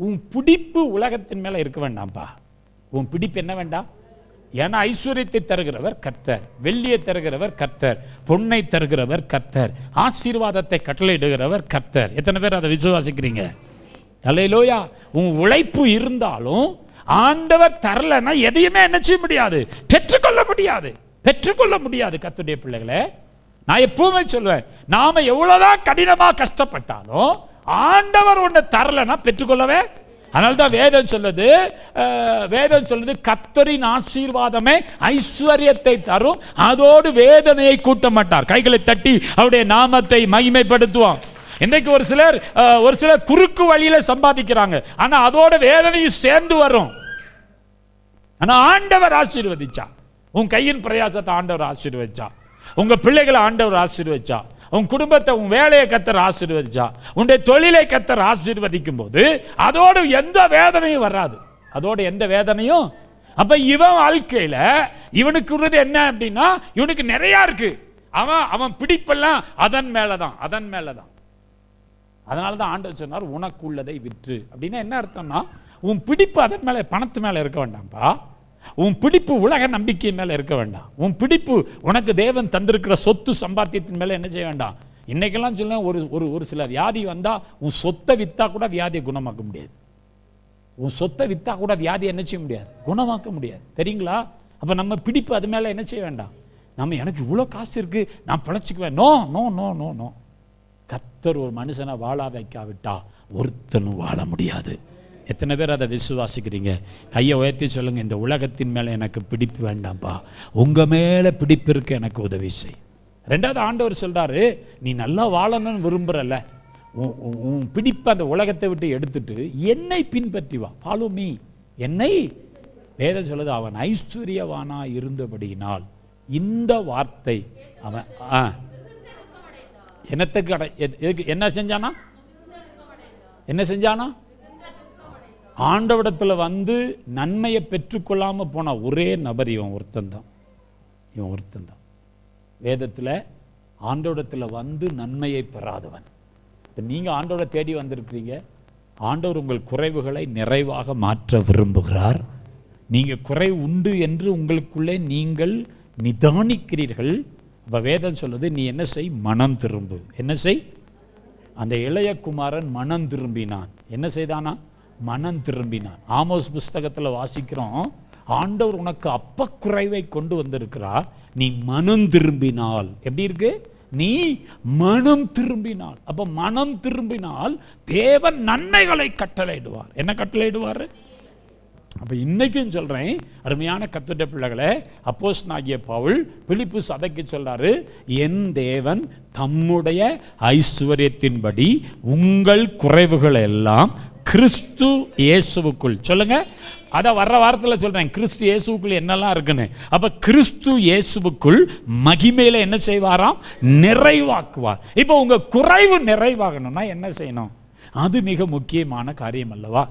உன் பிடிப்பு உலகத்தின் மேல இருக்க வேண்டாம்பா. உன் பிடிப்பு என்ன வேண்டாம்? ஏன்னா ஐஸ்வர்யத்தை தருகிறவர் கர்த்தர், வெள்ளியை தருகிறவர் கர்த்தர், பொன்னை தருகிறவர் கர்த்தர், ஆசீர்வாதத்தை கட்டளையிடுகிறவர் கர்த்தர். எத்தனை பேர் அதை விசுவாசிக்கிறீங்க? அல்லேலூயா. உன் உழைப்பு இருந்தாலும் ஆண்டவர் தரலன்னா எதையுமே என்ன செய்ய முடியாது, பெற்றுக்கொள்ள முடியாது, பெற்றுக்கொள்ள முடியாது. கர்த்தருடைய பிள்ளைகளே, நான் எப்பவுமே சொல்லுவேன், நாம எவ்வளவுதான் கடினமா கஷ்டப்பட்டாலும் ஆண்டவர் ஒன்று தரலன்னா பெற்றுக்கொள்ளவே. அதனால்தான் வேதம் சொல்லுது கர்த்தரின் ஆசீர்வாதமே ஐஸ்வர்யத்தை தரும், அதோடு வேதனையை கூட்ட மாட்டார். கைகளை தட்டி அவருடைய நாமத்தை மகிமைப்படுத்துவோம். இன்றைக்கு ஒரு சிலர் குறுக்கு வழியில சம்பாதிக்கிறாங்க, ஆனா அதோட வேதனையும் சேர்ந்து வரும். ஆனா ஆண்டவர் ஆசீர்வதிச்சா, உன் கையின் பிரயாசத்தை ஆண்டவர் ஆசீர்வதிச்சா, உங்க பிள்ளைகளை ஆண்டவர் ஆசீர்வதிச்சா, உன் குடும்பத்தை, உன் வேலையை கர்த்தர் ஆசீர்வதிச்சா, உன்னுடைய தொழிலை கர்த்தர் ஆசீர்வதிக்கும் போது அதோடு எந்த வேதனையும் வராது, அதோட எந்த வேதனையும். அப்ப இவன் வாழ்க்கையில இவனுக்கு உள்ளது என்ன அப்படின்னா, இவனுக்கு நிறைய இருக்கு, அவன் பிடிப்பெல்லாம் அதன் மேலதான். அதனாலதான் ஆண்டவர் சொன்னார், உனக்கு உள்ளதை விற்று. அப்படின்னா என்ன அர்த்தம்னா, உன் பிடிப்பு அதன் மேல, பணத்து மேல இருக்க வேண்டாம்ப்பா. உன் பிடிப்பு உலக நம்பிக்கை மேல இருக்க வேண்டாம். உன் பிடிப்பு உனக்கு தேவன் தந்திருக்கிற சொத்து சம்பாத்தியத்தின் மேல என்ன செய்ய வேண்டாம். இன்னைக்கெல்லாம் சொல்ல ஒரு சில வியாதி வந்தா உன் சொத்தை வித்தா கூட வியாதியை குணமாக்க முடியாது. உன் சொத்தை வித்தா கூட வியாதியை என்ன செய்ய முடியாது, குணமாக்க முடியாது. தெரியுங்களா? அப்ப நம்ம பிடிப்பு அது மேல என்ன செய்ய வேண்டாம். நம்ம எனக்கு இவ்வளோ காசு இருக்கு, நான் பிழைச்சிக்குவேன். No no no no no. கர்த்தர் ஒரு மனுஷனை வாழ வைக்காவிட்டா ஒருத்தனும் வாழ முடியாது. எத்தனை பேர் அதை விசுவாசிக்கிறீங்க? கையை உயர்த்தி சொல்லுங்க, இந்த உலகத்தின் மேலே எனக்கு பிடிப்பு வேண்டாம்ப்பா, உங்க மேல பிடிப்பு இருக்கு, எனக்கு உதவி செய். ரெண்டாவது ஆண்டவர் சொல்றாரு, நீ நல்லா வாழணும்னு விரும்புறல்ல, உன் பிடிப்பு அந்த உலகத்தை விட்டு எடுத்துட்டு என்னை பின்பற்றி வா, ஃபாலோ மீ. என்னை வேதம் சொல்லுது, அவன் ஐஸ்வர்யவானா இருந்தபடியினால் இந்த வார்த்தை அவன் என்ன செஞ்சானா? ஆண்டவரிடத்துல வந்து நன்மையை பெற்றுக்கொள்ளாம போன ஒரே நபர் இவன் ஒருத்தன் தான். வேதத்துல ஆண்டவரிடத்துல வந்து நன்மையை பெறாதவன். நீங்க ஆண்டவரை தேடி வந்திருக்கிறீங்க, ஆண்டவர் உங்கள் குறைவுகளை நிறைவாக மாற்ற விரும்புகிறார். நீங்க குறைவு உண்டு என்று உங்களுக்குள்ளே நீங்கள் நிதானிக்கிறீர்கள். அப்ப வேதம் சொல்லுது, நீ என்ன செய், மனம் திரும்பு. என்ன செய்? அந்த இளைய குமாரன் மனம் திரும்பினான். என்ன செய்தானா? மனம் திரும்பினான். ஆமோஸ் புஸ்தகத்துல வாசிக்கிறோம், ஆண்டவர் உனக்கு அப்ப குறைவை கொண்டு வந்திருக்கிறார், நீ மனம் திரும்பினால். எப்படி இருக்கு? நீ மனம் திரும்பினால். அப்ப மனம் திரும்பினால் தேவன் நன்மைகளை கட்டளையிடுவார். என்ன கட்டளையிடுவார்? அப்ப இன்னைக்கும் சொல்றேன், அருமையான கர்த்தருடைய பிள்ளைகளே, அப்போஸ்தலனாகிய பவுல் பிலிப்பு சபைக்கு சொல்றாரு, என் தேவன் தம்முடைய ஐஸ்வர்யத்தின்படி உங்கள் குறைவுகளை எல்லாம் கிறிஸ்து இயேசுவுக்குள், சொல்லுங்க, அத வர்ற வாரத்தில் சொல்றேன், கிறிஸ்து இயேசுவுக்குள் என்னெல்லாம் இருக்குன்னு. அப்ப கிறிஸ்து இயேசுவுக்குள் மகிமையில என்ன செய்வாராம்? நிறைவாக்குவார். இப்போ உங்க குறைவு நிறைவாகணும்னா என்ன செய்யணும்? அது மிக முக்கியமான காரியம் அல்லவா?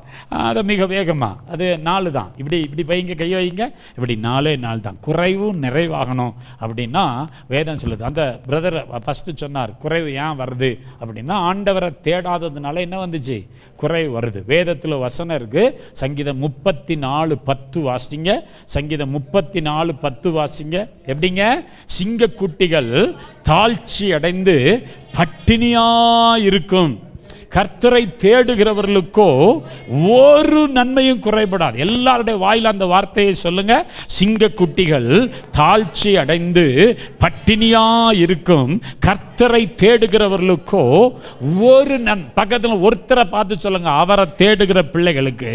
அதை மிக வேகமாக, அது 4 தான். இப்படி வைங்க, கையை வைங்க, இப்படி 4 தான். குறைவும் நிறைவாகணும் அப்படின்னா வேதம் சொல்லுது. அந்த பிரதர் ஃபஸ்ட்டு சொன்னார், குறைவு ஏன் வருது அப்படின்னா ஆண்டவரை தேடாததுனால என்ன வந்துச்சு? குறைவு வருது. வேதத்தில் வசனம் இருக்கு, சங்கீதம் 34:10 வாசிங்க. சங்கீதம் 34:10 வாசிங்க. எப்படிங்க? சிங்கக்குட்டிகள் தாழ்ச்சி அடைந்து பட்டினியா இருக்கும், கர்த்தரை தேடுகிறவர்களுக்கோ ஒரு நன்மையும் குறைபடாது. எல்லாருடைய வாயில அந்த வார்த்தையை சொல்லுங்க. சிங்கக்குட்டிகள் தாழ்ச்சி அடைந்து பட்டினியா இருக்கும், கர்த்தரை தேடுகிறவர்களுக்கோ ஒரு பக்கத்தில் ஒருத்தரை பார்த்து சொல்லுங்க, அவரை தேடுகிற பிள்ளைகளுக்கு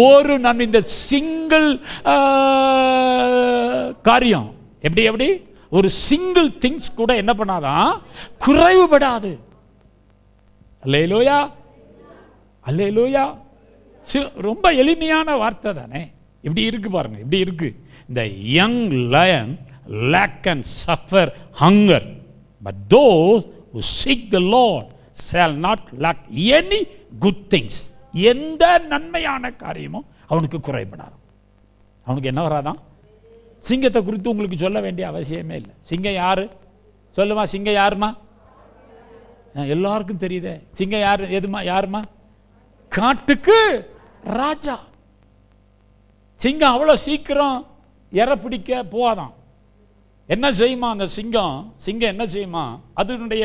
ஒரு நன்மை. இந்த சிங்கிள் காரியம் எப்படி ஒரு சிங்கிள் திங்ஸ் கூட என்ன பண்ணாதான்? குறைவுபடாது. அல்லேலூயா, அல்லேலூயா. ரொம்ப எளிமையான வார்த்தை தானே. இப்படி இருக்கு பாருங்க, இப்படி இருக்கு. இந்த young lion lack and suffer hunger, but those who seek the Lord shall not lack any good things. எந்த நன்மையான காரியமும் அவனுக்கு குறைபடாது. அவனுக்கு என்ன வராதான்? சிங்கத்தை குறித்து உங்களுக்கு சொல்ல வேண்டிய அவசியமே இல்லை. சிங்கம் யாரு சொல்லுமா? சிங்கம் யாருமா? எல்லாருக்கும் தெரியுதே. சிங்கம் யாரு? எதுமா? யாருமா? காட்டுக்கு ராஜா. சிங்கம் அவ்வளோ சீக்கிரம் இற பிடிக்க போவாதான். என்ன செய்யுமா அந்த சிங்கம்? சிங்கம் என்ன செய்யுமா? அதனுடைய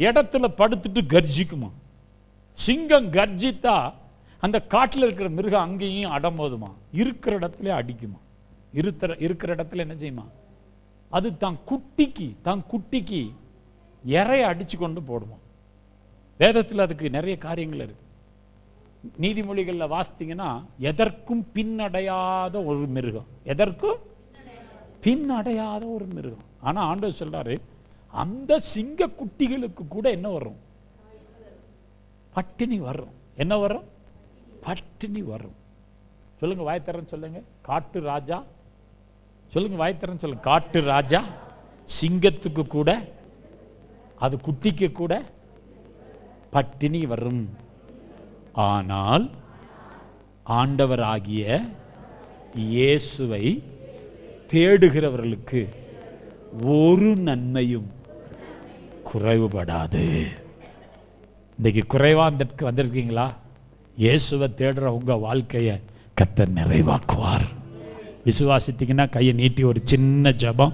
இடத்துல படுத்துட்டு கர்ஜிக்குமா. சிங்கம் கர்ஜித்தா அந்த காட்டில் இருக்கிற மிருகம் அங்கேயும் அடம்போதுமா, இருக்கிற இடத்துல அடிக்குமா. இருக்கிற இடத்துல என்ன செய்யுமா? அது தான் குட்டிக்கு இறைய அடிச்சு கொண்டு போடுமா. வேதத்தில் அதுக்கு நிறைய காரியங்கள் இருக்கு. நீதிமொழிகளில் வாசித்தீங்கன்னா, எதற்கும் பின்னடையாத ஒரு மிருகம், எதற்கும் பின்னடையாத ஒரு மிருகம். ஆனா ஆண்டவர் சொல்றாரு, அந்த சிங்க குட்டிகளுக்கு கூட என்ன வரும்? பட்டினி வரும். என்ன வரும்? பட்டினி வரும். சொல்லுங்க, வாய்த்தரன் சொல்லுங்க. காட்டு ராஜா சொல்லுங்க, வாய்த்தரன் சொல்லுங்க. காட்டு ராஜா சிங்கத்துக்கு கூட, அது குட்டிக்கு கூட பட்டினி வரும். ஆனால் ஆண்டவராகிய இயேசுவை தேடுகிறவர்களுக்கு ஒரு நன்மையும் குறைவுபடாது. இன்னைக்கு குறைவா வந்திருக்கீங்களா? இயேசுவை தேடுற உங்க வாழ்க்கையை கர்த்தர் நிறைவாக்குவார். விசுவாசித்தீங்கன்னா கையை நீட்டி ஒரு சின்ன ஜபம்.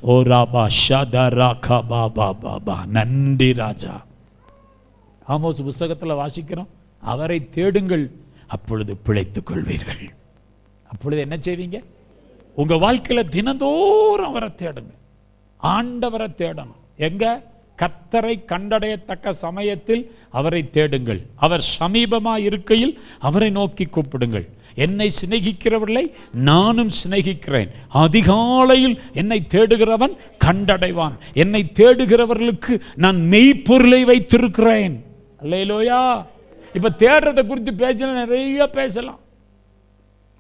ஓ ராபா ஷதரா கபா பாபா. நன்றி ராஜா. ஆமோஸ் புஸ்தகத்தில் வாசிக்கிறோம், அவரை தேடுங்கள், அப்பொழுது பிழைத்துக் கொள்வீர்கள். அப்பொழுது என்ன செய்வீங்க? உங்க வாழ்க்கையில தினந்தோறும் அவரை தேடுங்க. ஆண்டவரை தேடணும். எங்க? கர்த்தரை கண்டடையத்தக்க சமயத்தில் அவரை தேடுங்கள். அவர் சமீபமாக இருக்கையில் அவரை நோக்கி கூப்பிடுங்கள். என்னை சிநேகிக்கிறவர்களை நானும் சிநேகிக்கிறேன். அதிகாலையில் என்னை தேடுகிறவன் கண்டடைவான். என்னை தேடுகிறவர்களுக்கு நான் மெய்ப்பொருளை வைத்திருக்கிறேன். அல்லேலூயா. இப்ப தேடுறதை குறித்து பேசலாம், நிறைய பேசலாம்.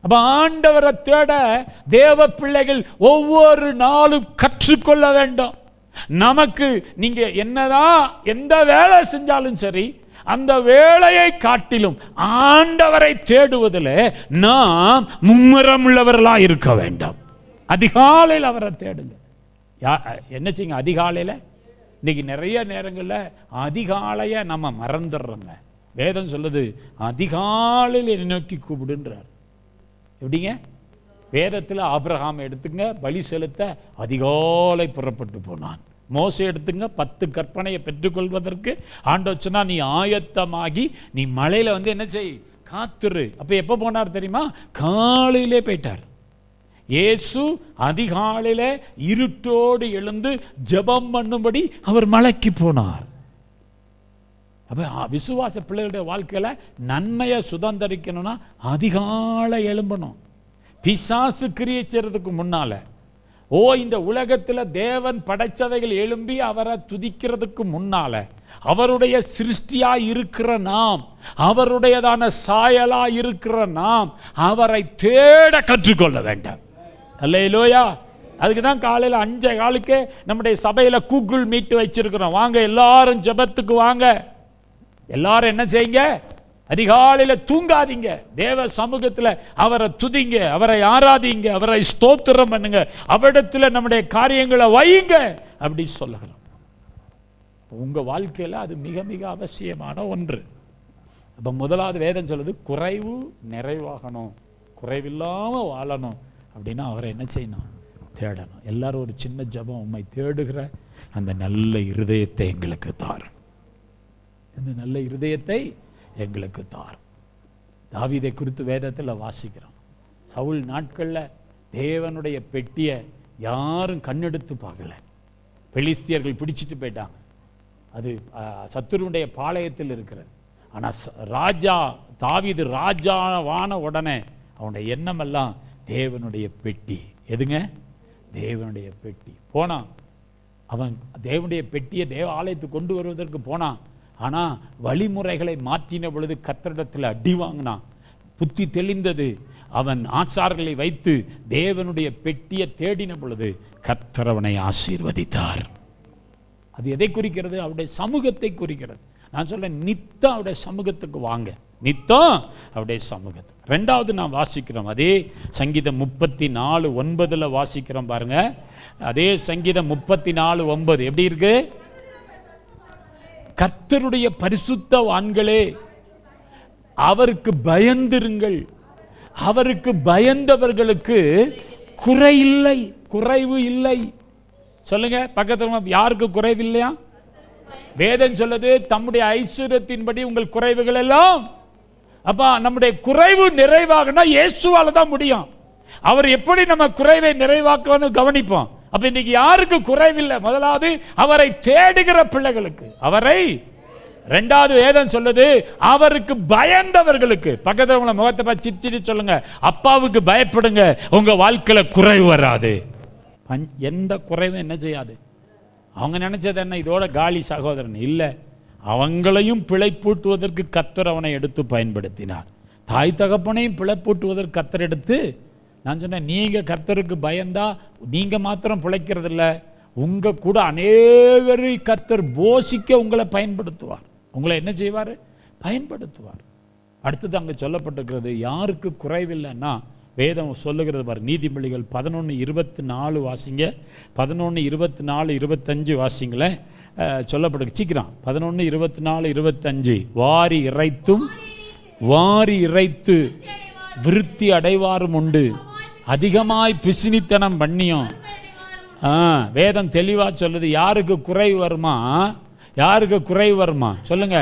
அப்ப ஆண்டவரை தேட தேவ பிள்ளைகள் ஒவ்வொரு நாளும் கற்றுக்கொள்ள வேண்டும். நமக்கு நீங்க என்னதான் எந்த வேலை செஞ்சாலும் சரி, அந்த வேலையை காட்டிலும் ஆண்டவரை தேடுவதில் நாம் மும்முரம் உள்ளவர்களாக இருக்க வேண்டும். அதிகாலையில் அவரை தேடுங்க. என்ன செய்யுங்க? அதிகாலையில் இன்னைக்கு நிறைய நேரங்களில் அதிகாலையை நம்ம மறந்துடுறோங்க. வேதம் சொல்லுது, அதிகாலையில் என்னை நோக்கி கூப்பிடுன்றார். எப்படிங்க? வேதத்தில் ஆபிரகாம் எடுத்துங்க, பலி செலுத்த அதிகாலை புறப்பட்டு போனான். மோசே எடுத்துங்க, 10 கற்பனையை பெற்றுக்கொள்வதற்கு ஆண்டவர் சொன்னா, நீ ஆயத்தமாகி நீ மலையில வந்து என்ன செய்? காத்துரு. அப்ப எப்ப போனார் தெரியுமா? காலையிலே போயிட்டார். இயேசு அதிகாலையிலே இருட்டோடு எழுந்து ஜெபம் பண்ணும்படி அவர் மலைக்கு போனார். அப்ப விசுவாச பிள்ளைகளுடைய வாழ்க்கையில நன்மையை சுதந்திரிக்கணும்னா அதிகாலை எழும்பணும். பிசாசு கிரியை செய்யறதுக்கு முன்னால, இந்த உலகத்தில் தேவன் படைச்சவைகள் எழும்பி அவரை துதிக்கிறதுக்கு முன்னால, அவருடைய சிருஷ்டியா இருக்கிற நாம், அவருடையதான சாயலா இருக்கிற நாம் அவரை தேட கற்றுக்கொள்ள வேண்டாம். அல்லேலூயா. அதுக்கு தான் காலையில் 5:15 நம்முடைய சபையில் கூகுள் மீட் வச்சிருக்கிறோம். வாங்க எல்லாரும் ஜெபத்துக்கு வாங்க. எல்லாரும் என்ன செய்யுங்க? அதிகாலையில் தூங்காதீங்க. தேவ சமூகத்தில் அவரை துதிங்க, அவரை ஆராதிங்க, அவரை ஸ்தோத்திரம் பண்ணுங்க, அவரிடத்தில் நம்முடைய காரியங்களை வையுங்க. அப்படி சொல்லுகிறோம். உங்க வாழ்க்கையில் அது மிக மிக அவசியமான ஒன்று. அப்ப முதலாவது வேதம் சொல்லுது, குறைவு நிறைவாகணும், குறைவில்லாம வாழணும் அப்படின்னா அவரை என்ன செய்யணும்? தேடணும். எல்லாரும் ஒரு சின்ன ஜெபம். உம்மை தேடுகிற அந்த நல்ல இருதயத்தை எங்களுக்கு தாரும். இந்த நல்ல இருதயத்தை எங்களுக்கு தாரும். தாவீதை குறித்து வேதத்தில் வாசிக்கிறோம். சவுல் நாட்களில் தேவனுடைய பெட்டியை யாரும் கண்ணெடுத்து பார்க்கல. பெலிஸ்தியர்கள் பிடிச்சிட்டு போயிட்டாங்க. அது சத்துருடைய பாளையத்தில் இருக்கிறது. ஆனால் ராஜா தாவீது ராஜாவான உடனே அவனுடைய எண்ணம் எல்லாம் தேவனுடைய பெட்டி. எதுங்க? தேவனுடைய பெட்டி. போனான். அவன் தேவனுடைய பெட்டியை தேவ ஆலயத்துக்கு கொண்டு வருவதற்கு போனான். ஆனால் வழிமுறைகளை மாற்றின பொழுது கர்த்தரிடத்தில் அடி வாங்கினான். புத்தி தெளிந்தது. அவன் ஆசார்களை வைத்து தேவனுடைய பெட்டியை தேடின பொழுது கர்த்தர் அவனை ஆசீர்வதித்தார். அது எதை குறிக்கிறது? அவருடைய சமூகத்தை குறிக்கிறது. நான் சொல்றேன், நித்தம் அவருடைய சமூகத்துக்கு வாங்க, நித்தம் அவருடைய சமூகத்தை. ரெண்டாவது நான் வாசிக்கிறோம், அதே சங்கீதம் 34:9 வாசிக்கிறோம் பாருங்க. அதே சங்கீதம் 34:9 எப்படி இருக்கு? கர்த்தருடைய பரிசுத்தவான்களே அவருக்கு பயந்திருங்கள், அவருக்கு பயந்தவர்களுக்கு குறை இல்லை, குறைவு இல்லை. சொல்லுங்க பக்கத்துல, யாருக்கு குறைவு இல்லையா? வேதம் சொல்லுது தம்முடைய ஐஸ்வர்யத்தின்படி உங்கள் குறைவுகள் எல்லாம். அப்ப நம்முடைய குறைவு நிறைவாகனா இயேசுவால தான் முடியும். அவர் எப்படி நம்ம குறைவை நிறைவாக்குவான்னு கவனிப்போம். அப்ப இன்னைக்கு யாருக்கு குறைவில்லை? முதலாவது அவரை தேடுகிற பிள்ளைகளுக்கு, அவரை. ரெண்டாவது வேதம் சொல்லுது அவருக்கு பயந்தவர்களுக்கு. பக்கத்துல உங்களை முகத்தை பார்த்து சிரிச்சிட்டு சொல்லுங்க, அப்பாவுக்கு பயப்படுங்க, உங்க வாழ்க்கையில குறைவு வராது. எந்த குறைவும் என்ன செய்யாது. அவங்க நினைச்சது என்ன? இதோட காலி சகோதரன் இல்லை. அவங்களையும் பிழைப்பூட்டுவதற்கு கர்த்தர் அவனை எடுத்து பயன்படுத்தினார். தாய் தகப்பனையும் பிழைப்பூட்டுவதற்கு கர்த்தர் எடுத்து. நான் சொன்னேன், நீங்க கர்த்தருக்கு பயந்தா நீங்க மாத்திரம் பிழைக்கிறது இல்லை, உங்க கூட அநேகரை கர்த்தர் போஷிக்க உங்களை பயன்படுத்துவார். உங்களை என்ன செய்வார்? பயன்படுத்துவார். அடுத்தது அங்கே சொல்லப்பட்டிருக்கிறது, யாருக்கு குறைவில்லைன்னா வேதம் சொல்லுகிறது பாரு. நீதிமொழிகள் 11:24 வாசிங்க. 11:24-25 வாசிங்களேன். சொல்லப்பட்டு சீக்கிரம் 11:24-25. வாரி இறைத்து விருத்தி அடைவாரும் உண்டு, அதிகமாய் பிசினித்தனம் பண்ணியும். வேதம் தெளிவாக சொல்லுது. யாருக்கு குறைவு வருமா? யாருக்கு குறைவு வருமா சொல்லுங்க?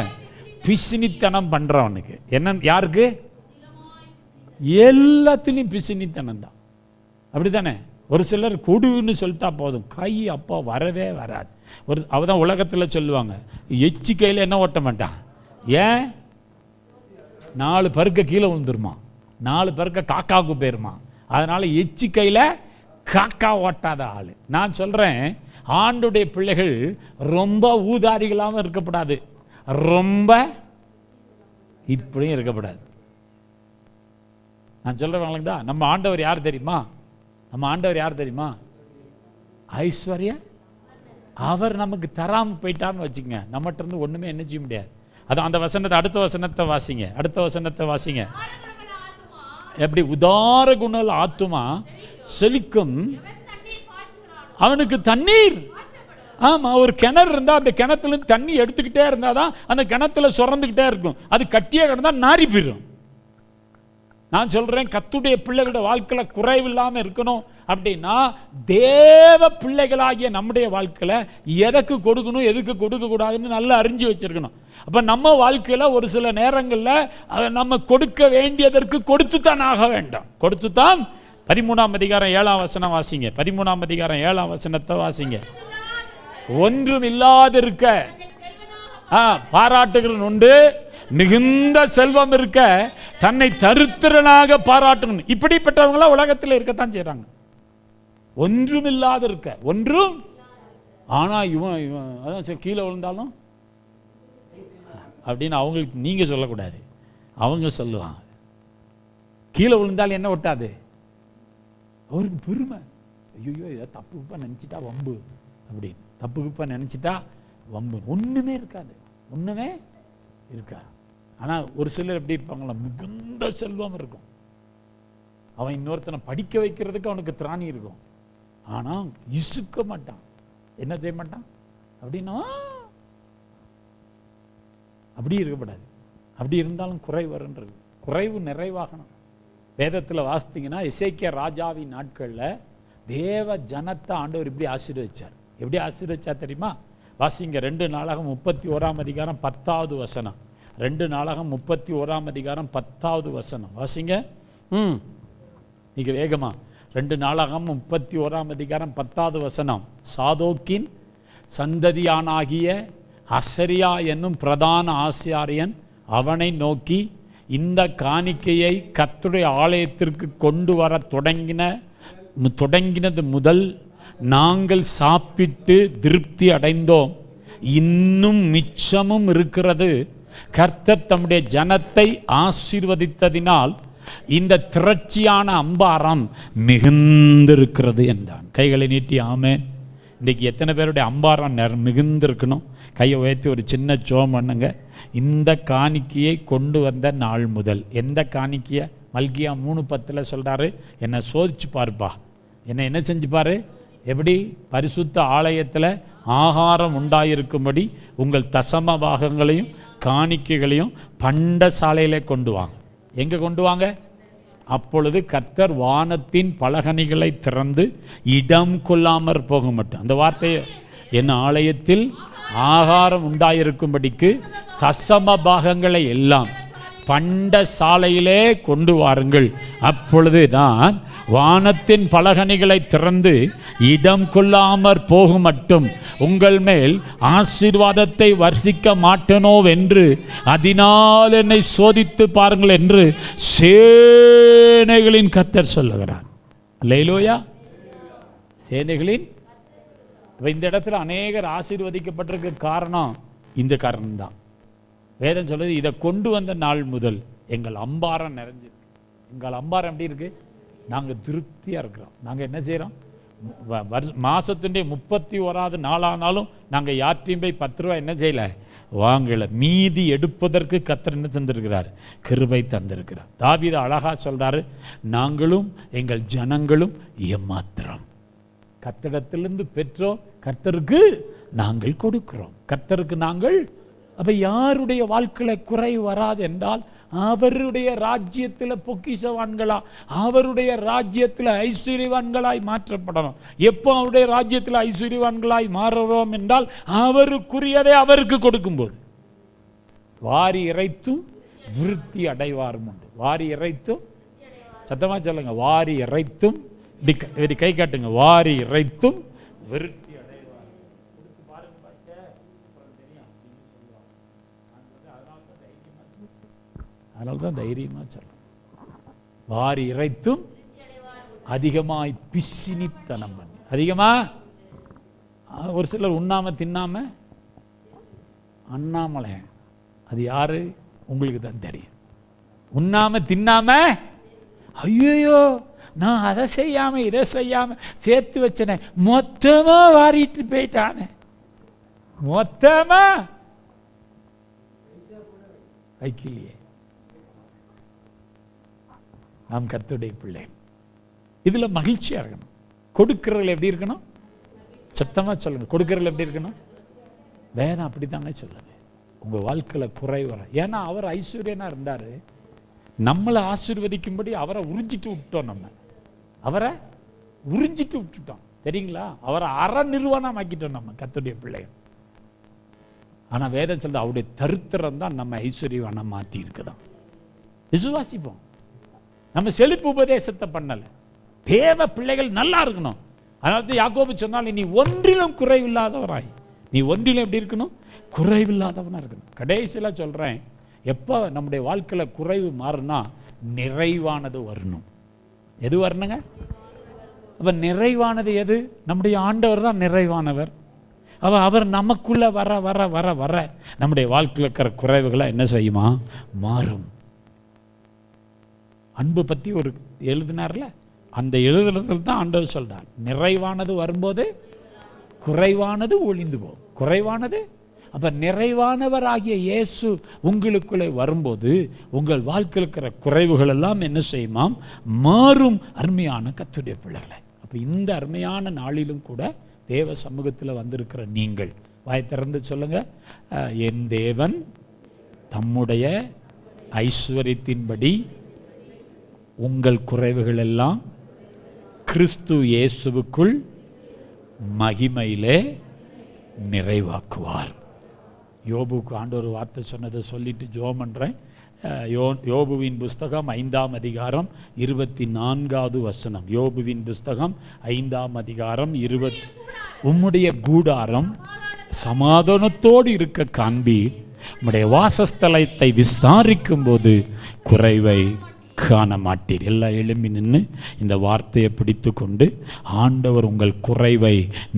பிசினித்தனம் பண்றவனுக்கு. என்ன? யாருக்கு? எல்லாத்திலையும் பிசினித்தனம் தான். அப்படித்தானே? ஒரு சிலர் கொடுன்னு சொல்லிட்டா போதும், கை அப்பா வரவே வராது. ஒரு அவதான் உலகத்தில் சொல்லுவாங்க, எச்சி கையில் என்ன ஓட்ட மாட்டான். ஏன்? 4 பருக்க கீழே விழுந்துருமா, 4 பருக்க காக்காவுக்கு போயிருமா. அதனால எச்சி கையில் காக்கா ஓட்டாத ஆள். நான் சொல்றேன், ஆண்டுடைய பிள்ளைகள் ரொம்ப ஊதாரிகளாகவும் இருக்கப்படாது, ரொம்ப இப்படியும் இருக்கப்படாது. நான் சொல்றேன் தான், நம்ம ஆண்டவர் யார் தெரியுமா? நம்ம ஆண்டவர் யார் தெரியுமா? ஐஸ்வர்யா. அவர் நமக்கு தராமல் போயிட்டான்னு வச்சுங்க, நம்மகிட்ட இருந்து ஒண்ணுமே என்ன செய்ய முடியாது. அதான் அந்த வசனத்தை, அடுத்த வசனத்தை வாசிங்க. அடுத்த வசனத்தை வாசிங்க. எப்படி? உதார குணல் ஆத்துமா செழிக்கும், அவனுக்கு தண்ணீர். ஆமா, ஒரு கிணறு இருந்தா அந்த கிணத்துல தண்ணி எடுத்துக்கிட்டே இருந்தாதான் அந்த கிணத்துல சுரந்துக்கிட்டே இருக்கும். அது கட்டியே கிடந்தா நாரி போயிடும். நான் சொல்றேன், கர்த்தருடைய பிள்ளைகளோட வாழ்க்கையில குறைவில்லாம இருக்கணும் அப்படின்னா தேவ பிள்ளைகளாகிய நம்முடைய வாழ்க்கையில எதற்கு கொடுக்கணும், எதுக்கு கொடுக்க கூடாதுன்னு நல்லா அறிஞ்சு வச்சிருக்கணும். அப்ப நம்ம வாழ்க்கையில ஒரு சில நேரங்கள்ல நம்ம கொடுக்க வேண்டியதற்கு கொடுத்துத்தான் ஆக வேண்டாம். கொடுத்துத்தான். 13ஆம் அதிகாரம் 7ஆம் வசனம் வாசிங்க. 13ஆம் அதிகாரம் 7ஆம் வசனத்தை வாசிங்க. ஒன்றும் இல்லாதிருக்க பாராட்டுகள் உண்டு, மிகுந்த செல்வம் இருக்க தன்னை தரித்திரனாக பாராட்டணும். இப்படிப்பட்டவங்களா உலகத்தில் இருக்கத்தான் செய்யறாங்க. ஒன்றும் இல்லாத இருக்க, ஒன்றும். ஆனா இவன் அதான் கீழே விழுந்தாலும் அப்படின்னு அவங்களுக்கு நீங்க சொல்லக்கூடாது, அவங்க சொல்லுவாங்க. கீழே விழுந்தாலும் என்ன ஒட்டாது, அவருக்கு பெருமை. ஐயோ இதை தப்புப்பா நினைச்சிட்டா வம்பு அப்படின்னு, தப்புக்குப்பா நினைச்சிட்டா வம்பு. ஒண்ணுமே இருக்காது, ஒண்ணுமே இருக்கா. ஆனா ஒரு சிலர் எப்படி இருப்பாங்களா, மிகுந்த செல்வம் இருக்கும், அவன் இன்னொருத்தனை படிக்க வைக்கிறதுக்கு அவனுக்கு திராணி இருக்கும், ஆனா இசுக்க மாட்டான், என்ன செய்ய மாட்டான் அப்படின்னா. அப்படி இருக்கக்கூடாது. அப்படி இருந்தாலும் குறைவு வருன்றது. குறைவு நிறைவாகணும். வேதத்தில் வாசித்தீங்கன்னா எசேக்கியா ராஜாவின் நாட்கள்ல தேவ ஜனத்தை ஆண்டவர் இப்படி ஆசீர்வதிச்சார். எப்படி ஆசீர்வதிச்சார் தெரியுமா? வாசிங்க. 2 நாளாகம் 31ஆம் அதிகாரம் 10வது வசனம். 2 நாளாகம் 31ஆம் அதிகாரம் 10வது வசனம் வாசிங்க. நீங்க வேகமா. 2 நாளாகம் 31ஆம் அதிகாரம் 10வது வசனம். சாதோக்கின் சந்ததியானாகிய அசரியா என்னும் பிரதான ஆசாரியன் அவனை நோக்கி, இந்த காணிக்கையை கர்த்தருடைய ஆலயத்திற்கு கொண்டு வர தொடங்கினது முதல் நாங்கள் சாப்பிட்டு திருப்தி அடைந்தோம், இன்னும் மிச்சமும் இருக்கிறது. கர்த்தர் தம்முடைய ஜனத்தை ஆசீர்வதித்ததினால் இந்த திரட்சியான அம்பாரம் மிகுந்திருக்கிறது என்றான். கைகளை நீட்டி ஆமென். இன்றைக்கி எத்தனை பேருடைய அம்பாரம் மிகுந்திருக்கணும்? கையை உயர்த்தி ஒரு சின்ன ஜெபம் பண்ணுங்க. இந்த காணிக்கையை கொண்டு வந்த நாள் முதல், எந்த காணிக்கையை? மல்கியா 3:10 சொல்கிறாரு, என்னை சோதிச்சு பாருப்பா, என்ன செஞ்சு பாரு. எப்படி? பரிசுத்த ஆலயத்தில் ஆகாரம் உண்டாயிருக்கும்படி உங்கள் தசம பாகங்களையும் காணிக்கைகளையும் பண்டசாலையிலே கொண்டு வாங்க. எங்கே கொண்டு வாங்க? அப்பொழுது கர்த்தர் வானத்தின் பலகணிகளை திறந்து இடம் கொள்ளாமற் போக மாட்டோம். அந்த வார்த்தையை, என் ஆலயத்தில் ஆகாரம் உண்டாயிருக்கும்படிக்கு தசம பாகங்களை எல்லாம் பண்டசாலையிலே கொண்டு வாருங்கள். அப்பொழுது தான் வானத்தின் பலகணிகளை திறந்து இடம் கொள்ளாமற் போகும் மட்டும் உங்கள் மேல் ஆசீர்வாதத்தை வர்ஷிக்க மாட்டேனோவென்று அதனால் என்னை சோதித்து பாருங்கள் என்று சேனைகளின் கர்த்தர் சொல்லுகிறார். அல்லேலூயா. சேனைகளின். இந்த இடத்துல அநேகர் ஆசீர்வதிக்கப்பட்டிருக்க காரணம் இந்த காரணம் தான். வேதம் சொல்லுது, இதை கொண்டு வந்த நாள் முதல் எங்கள் அம்பாரம் நிறைஞ்சிருக்கு. எங்கள் அம்பாரம் எப்படி இருக்கு? நாங்கள் திருப்தியாக இருக்கிறோம். நாங்கள் என்ன செய்கிறோம்? மாதத்துடைய 31வது நாளானாலும் நாங்கள் யார்ட்டையும் போய் 10 ரூபா என்ன செய்யலை, வாங்கலை. மீதி எடுப்பதற்கு கர்த்தர் என்ன தந்திருக்கிறார்? கிருபை தந்திருக்கிறார். தாவீது அழகா சொல்றாரு, நாங்களும் எங்கள் ஜனங்களும் ஏமாத்திரம். கர்த்தரிடத்திலிருந்து பெற்றோம், கர்த்தருக்கு நாங்கள் கொடுக்கிறோம். கர்த்தருக்கு நாங்கள். அப்போ யாருடைய வாழ்க்கையில் குறை வராது என்றால் அவருடைய ராஜ்யத்தில் பொக்கிஷவான்களா, அவருடைய ராஜ்யத்தில் ஐஸ்வர்யவான்களாய் மாற்றப்படணும். எப்போ அவருடைய ராஜ்யத்தில் ஐஸ்வர்யவான்களாய் மாறுறோம் என்றால் அவருக்குரியதை அவருக்கு கொடுக்கும்போது. வாரி இறைத்தும் விருத்தி அடைவாரும் உண்டு. வாரி இறைத்தும், சத்தமாக சொல்லுங்க, வாரி இறைத்தும். இப்படி கை காட்டுங்க, வாரி இறைத்தும் விருத்தி. அதனால தான் தைரியமாக சொல்றேன். வாரி இறைத்தும் அதிகமாய் பிசினித்தனம் பண்ணி. அதிகமா ஒரு சிலர் உண்ணாம தின்னாம அண்ணாமலை, அது யாரு உங்களுக்கு தான் தெரியும். உண்ணாம தின்னாம, ஐயோ நான் அதை செய்யாம இதை செய்யாம சேர்த்து வச்சனே, மொத்தமா வாரிட்டு போயிட்டானே, மொத்தமா வைக்கலையே. நாம் கர்த்தருடைய பிள்ளை. இதுல மகிழ்ச்சியா இருக்கணும். கொடுக்கிறதுல எப்படி இருக்கணும்? சத்தமா சொல்லுங்க, கொடுக்கிறதுல எப்படி இருக்கணும்? வேதம் அப்படித்தாங்க சொல்லுது. உங்க வாழ்க்கையில குறை வர, ஏன்னா அவர் ஐஸ்வர்யனா இருந்தாரு, நம்மளை ஆசீர்வதிக்கும்படி அவரை உறிஞ்சிட்டு விட்டோம். நம்ம அவரை உறிஞ்சிட்டு விட்டுட்டோம், தெரியுங்களா? அவரை அற நிறுவனம் ஆக்கிட்டோம் நம்ம கர்த்தருடைய பிள்ளைகள். ஆனா வேதம் சொல்லுது, அவருடைய தரித்திரம் தான் நம்ம ஐஸ்வர்யவான மாற்றி இருக்குதான். விசுவாசிப்போம். நம்ம செழிப்பு உபதேசத்தை பண்ணல. தேவ பிள்ளைகள் நல்லா இருக்கணும். அதனால யாக்கோபு சொன்னால், நீ ஒன்றிலும் குறைவில்லாதவராய். நீ ஒன்றிலும் எப்படி இருக்கணும்? குறைவில்லாதவனா இருக்கணும். கடைசியில சொல்றேன், எப்போ நம்முடைய வாழ்க்கையில குறைவு மாறுனா நிறைவானது வரணும். எது வரணுங்க? அப்ப நிறைவானது எது? நம்முடைய ஆண்டவர் தான் நிறைவானவர். அவர் நமக்குள்ள வர வர வர வர நம்முடைய வாழ்க்கையில் இருக்கிற குறைவுகளை என்ன செய்யுமா? மாறும். அன்பு பற்றி ஒரு எழுதினார்ல, அந்த எழுதுறதுல தான் ஆண்டவர் சொல்றார், நிறைவானது வரும்போது குறைவானது ஒளிந்து போகும். குறைவானது. அப்ப நிறைவானவர் ஆகிய இயேசு உங்களுக்குள்ளே வரும்போது உங்கள் வாழ்க்கையில் இருக்கிற குறைவுகள் எல்லாம் என்ன செய்யுமாம்? மாறும். அருமையான கர்த்தருடைய பிள்ளைகளை, அப்ப இந்த அருமையான நாளிலும் கூட தேவ சமூகத்தில் வந்திருக்கிற நீங்கள் வாய் திறந்து சொல்லுங்க, என் தேவன் தம்முடைய ஐஸ்வர்யத்தின்படி உங்கள் குறைவுகள் எல்லாம் கிறிஸ்து இயேசுவுக்குள் மகிமையிலே நிறைவாக்குவார். யோபுக்கு ஆண்டவர் வார்த்தை சொன்னதை சொல்லிட்டு ஜெபம் பண்றேன். யோபுவின் புஸ்தகம் 5ஆம் அதிகாரம் 24வது வசனம். யோபுவின் புஸ்தகம் 5ஆம் அதிகாரம் 20. உம்முடைய கூடாரம் சமாதானத்தோடு இருக்க காண்பி, உம்முடைய வாசஸ்தலத்தை விசாரிக்கும் போது குறைவை காண மாட்டீர். எல்லாம் எழும்பி நின்று இந்த வார்த்தையை பிடித்து கொண்டு, ஆண்டவர் உங்கள் குறைவை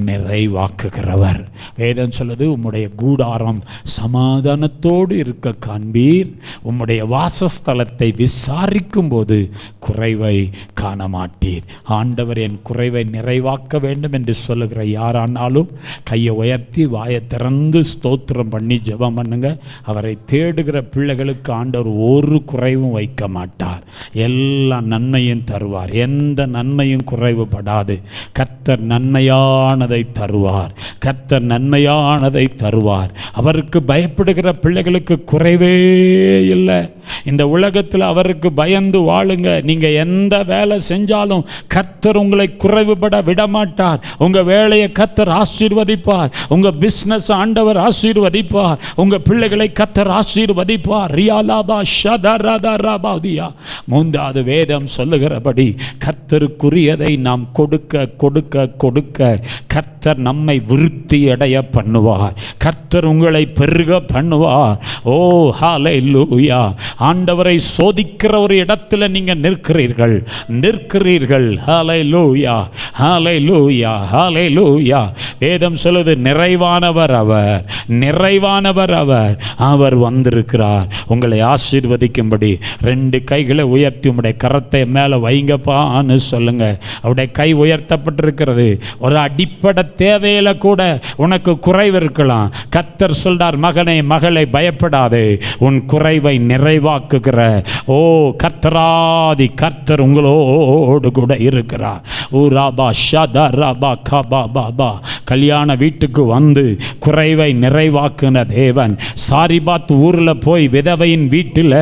நிறைவாக்குகிறவர். வேதம் சொல்லுது, உம்முடைய கூடாரம் சமாதானத்தோடு இருக்க காண்பீர், உம்முடைய வாசஸ்தலத்தை விசாரிக்கும் போது குறைவை காண மாட்டீர். ஆண்டவர் என் குறைவை நிறைவாக்க வேண்டும் என்று சொல்லுகிற யாரானாலும் கையை உயர்த்தி வாயை திறந்து ஸ்தோத்திரம் பண்ணி ஜெபம் பண்ணுங்க. அவரை தேடுகிற பிள்ளைகளுக்கு ஆண்டவர் ஒரு குறைவும் வைக்க மாட்டார். எல்லா நன்மையும் தருவார். எந்த நன்மையும் குறைவுபடாது. கர்த்தர் நன்மையானதை தருவார். கர்த்தர் நன்மையானதை தருவார். அவருக்கு பயப்படுகிற பிள்ளைகளுக்கு குறைவே இல்லை. இந்த உலகத்தில் அவருக்கு பயந்து வாழுங்க. நீங்க எந்த வேலை செஞ்சாலும் கர்த்தர் உங்களை குறைவுபட விடமாட்டார். உங்க வேலையை கர்த்தர் ஆசீர்வதிப்பார். உங்க பிசினஸ் ஆண்டவர் ஆசீர்வதிப்பார். உங்க பிள்ளைகளை கர்த்தர் ஆசீர்வதிப்பார். ரியாலாபா ஷதரதரபாதியா. மூன்றாவது வேதம் சொல்லுகிறபடி கர்த்தருக்குரியதை நாம் கொடுக்க கொடுக்க கொடுக்க கர்த்தர் நம்மை விருத்தி அடைய பண்ணுவார். கர்த்தர் உங்களை பெருக பண்ணுவார். ஓ ஹல்லேலூயா. ஆண்டவரை சோதிக்கிற ஒரு இடத்துல நீங்க நிற்கிறீர்கள். ஹல்லேலூயா, ஹல்லேலூயா, ஹல்லேலூயா. வேதம் சொல்லுது, நிறைவானவர் அவர், நிறைவானவர் அவர். அவர் வந்திருக்கிறார் உங்களை ஆசீர்வதிக்கும்படி. ரெண்டு கைகளை உயர்த்தி உம்முடைய கரத்தை மேலே வைங்கப்பான்னு சொல்லுங்க. அவருடைய கை உயர்த்தப்பட்டிருக்கிறது. ஒரு அடிப்படை தேவையில கூட உனக்கு குறைவு இருக்கலாம். கர்த்தர் சொல்றார், மகனே மகளை பயப்படாதே, உன் குறைவை நிறைவாக்குகிற ஓ கர்த்தராதி கர்த்தர் உங்களோடு கூட இருக்கிறார். ஊராபா ஷதரபா கபாபா. கல்யாண வீட்டுக்கு வந்து குறைவை நிறைவாக்குன தேவன். சாரிபாத் ஊரில் போய் விதவையின் வீட்டில்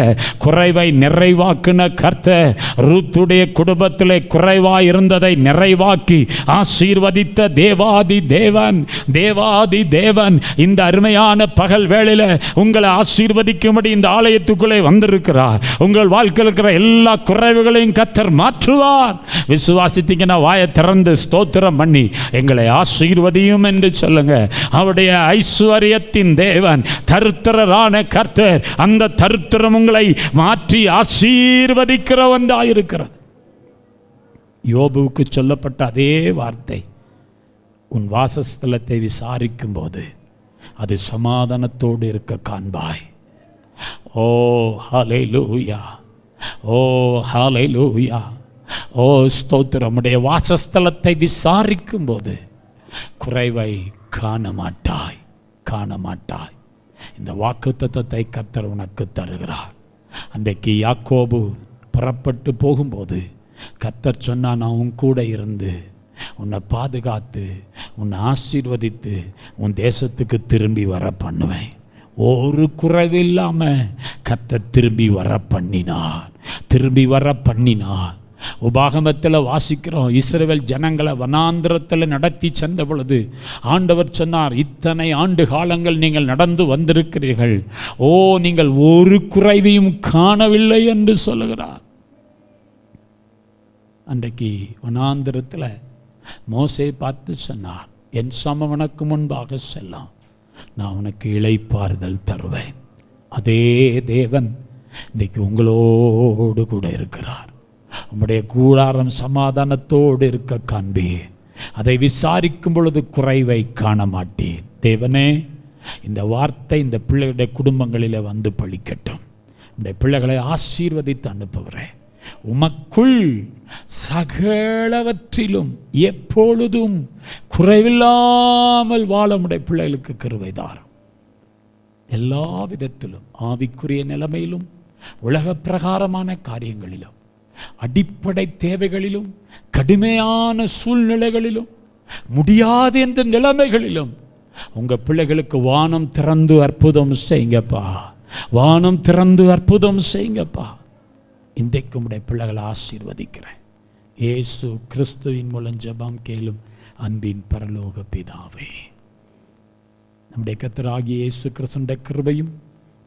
குறைவை நிறைவாக்குன கர்த்தர் ரூத்துடைய குடும்பத்திலே குறைவாய் இருந்ததை நிறைவாக்கி ஆசீர்வதித்த தேவாதி தேவன், தேவாதி தேவன் இந்த அருமையான பகல் வேளையில உங்களை ஆசீர்வதிக்கும்படி இந்த ஆலயத்துக்குள்ளே வந்திருக்கிறார். உங்கள் வாழ்க்கையில் இருக்கிற எல்லா குறைவுகளையும் கர்த்தர் மாற்றுவார். விசுவாசித்தீங்கன்னா வாயை திறந்து ஸ்தோத்திரம் பண்ணி எங்களை ஆசீர்வதியும் என்று சொல்லுங்க. அவருடைய ஐஸ்வர்யத்தின் தேவன், தரித்திரரான கர்த்தர், அந்த தரித்திரம் உங்களை மாற்றி ஆசீர்வதிக்கிறவனாயிருக்கிறார். யோபுவுக்கு சொல்லப்பட்ட அதே வார்த்தை, உன் வாசஸ்தலத்தை விசாரிக்கும் போது அது சமாதானத்தோடு இருக்க காண்பாய். ஓ ஹல்லேலூயா, ஓ ஹல்லேலூயா, ஓ ஸ்தோத்திரம். உடைய வாசஸ்தலத்தை விசாரிக்கும் போது குறைவை காண மாட்டாய், காண மாட்டாய். இந்த வாக்குத்தத்தத்தை கர்த்தர் உனக்கு தருகிறார். அன்றைக்கு யாக்கோபு புறப்பட்டு போகும்போது கர்த்தர் சொன்னா, நான் உன் கூட இருந்து உன்னை பாதுகாத்து உன்னை ஆசீர்வதித்து உன் தேசத்துக்கு திரும்பி வர பண்ணுவேன். ஒரு குறைவு இல்லாம கர்த்தர் திரும்பி வர பண்ணினார், திரும்பி வர பண்ணினார். உபாகமத்தில் வாசிக்கிறோம், இஸ்ரவேல் ஜனங்களை வனாந்திரத்தில் நடத்தி சென்ற பொழுது ஆண்டவர் சொன்னார், இத்தனை ஆண்டு காலங்கள் நீங்கள் நடந்து வந்திருக்கிறீர்கள், ஓ நீங்கள் ஒரு குறைவையும் காணவில்லை என்று சொல்லுகிறார். அன்றைக்கு வனாந்திரத்தில் மோசே பார்த்து சொன்னார், என் சமம் உனக்கு முன்பாக செல்லாம், நான் உனக்கு இளைப்பாறுதல் தருவேன். அதே தேவன் இன்றைக்கு உங்களோடு கூட இருக்கிறார். உம்முடைய கூடாரம் சமாதானத்தோடு இருக்க காண்பேன். அதை விசாரிக்கும் பொழுது குறைவை காண மாட்டேன். தேவனே, இந்த வார்த்தை இந்த பிள்ளைகளுடைய குடும்பங்களில் வந்து பழிக்கட்டும். இந்த பிள்ளைகளை ஆசீர்வதித்து அனுப்புகிறேன். உமக்குள் சகலவற்றிலும் எப்பொழுதும் குறைவில்லாமல் வாழ உடைய பிள்ளைகளுக்கு கிருபை தாரும். எல்லா விதத்திலும், ஆவிக்குரிய நிலைமையிலும், உலக பிரகாரமான காரியங்களிலும், அடிப்படை தேவைகளிலும், கடுமையான சூழ்நிலைகளிலும், முடியாது என்ற நிலைமைகளிலும் உங்க பிள்ளைகளுக்கு வானம் திறந்து அற்புதம் செய்யுங்கப்பா, வானம் திறந்து அற்புதம் செய்யுங்கப்பா. இன்றைக்கு உடைய பிள்ளைகளை ஆசீர்வதிக்கிறேன். இயேசு கிறிஸ்துவின் மூலம் ஜெபம் கேளும் அன்பின் பரலோக பிதாவே. நம்முடைய கர்த்தராகிய இயேசு கிறிஸ்துவின் கிருபையும்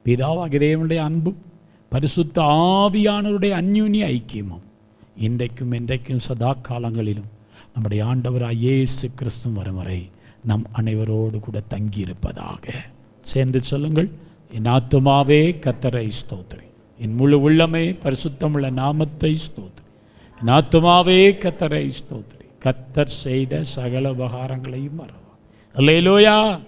பிதாவாகிய தேவனுடைய அன்பும் பரிசுத்த ஆவியானவருடைய அந்யோன்ய ஐக்கியமும் இன்றைக்கும் என்றைக்கும் சதா காலங்களிலும் நம்முடைய ஆண்டவராகிய இயேசு கிறிஸ்து வரும் வரை நம் அனைவரோடு கூட தங்கியிருப்பதாக. சேர்ந்து சொல்லுங்கள், என் ஆத்துமாவே கர்த்தரை ஸ்தோத்திரி, என் முழு உள்ளமே பரிசுத்தமுள்ள நாமத்தை ஸ்தோத்திரி. என் ஆத்துமாவே கர்த்தரை ஸ்தோத்திரி. கர்த்தர் செய்த சகல உபகாரங்களையும் மறவா. அல்லேலூயா.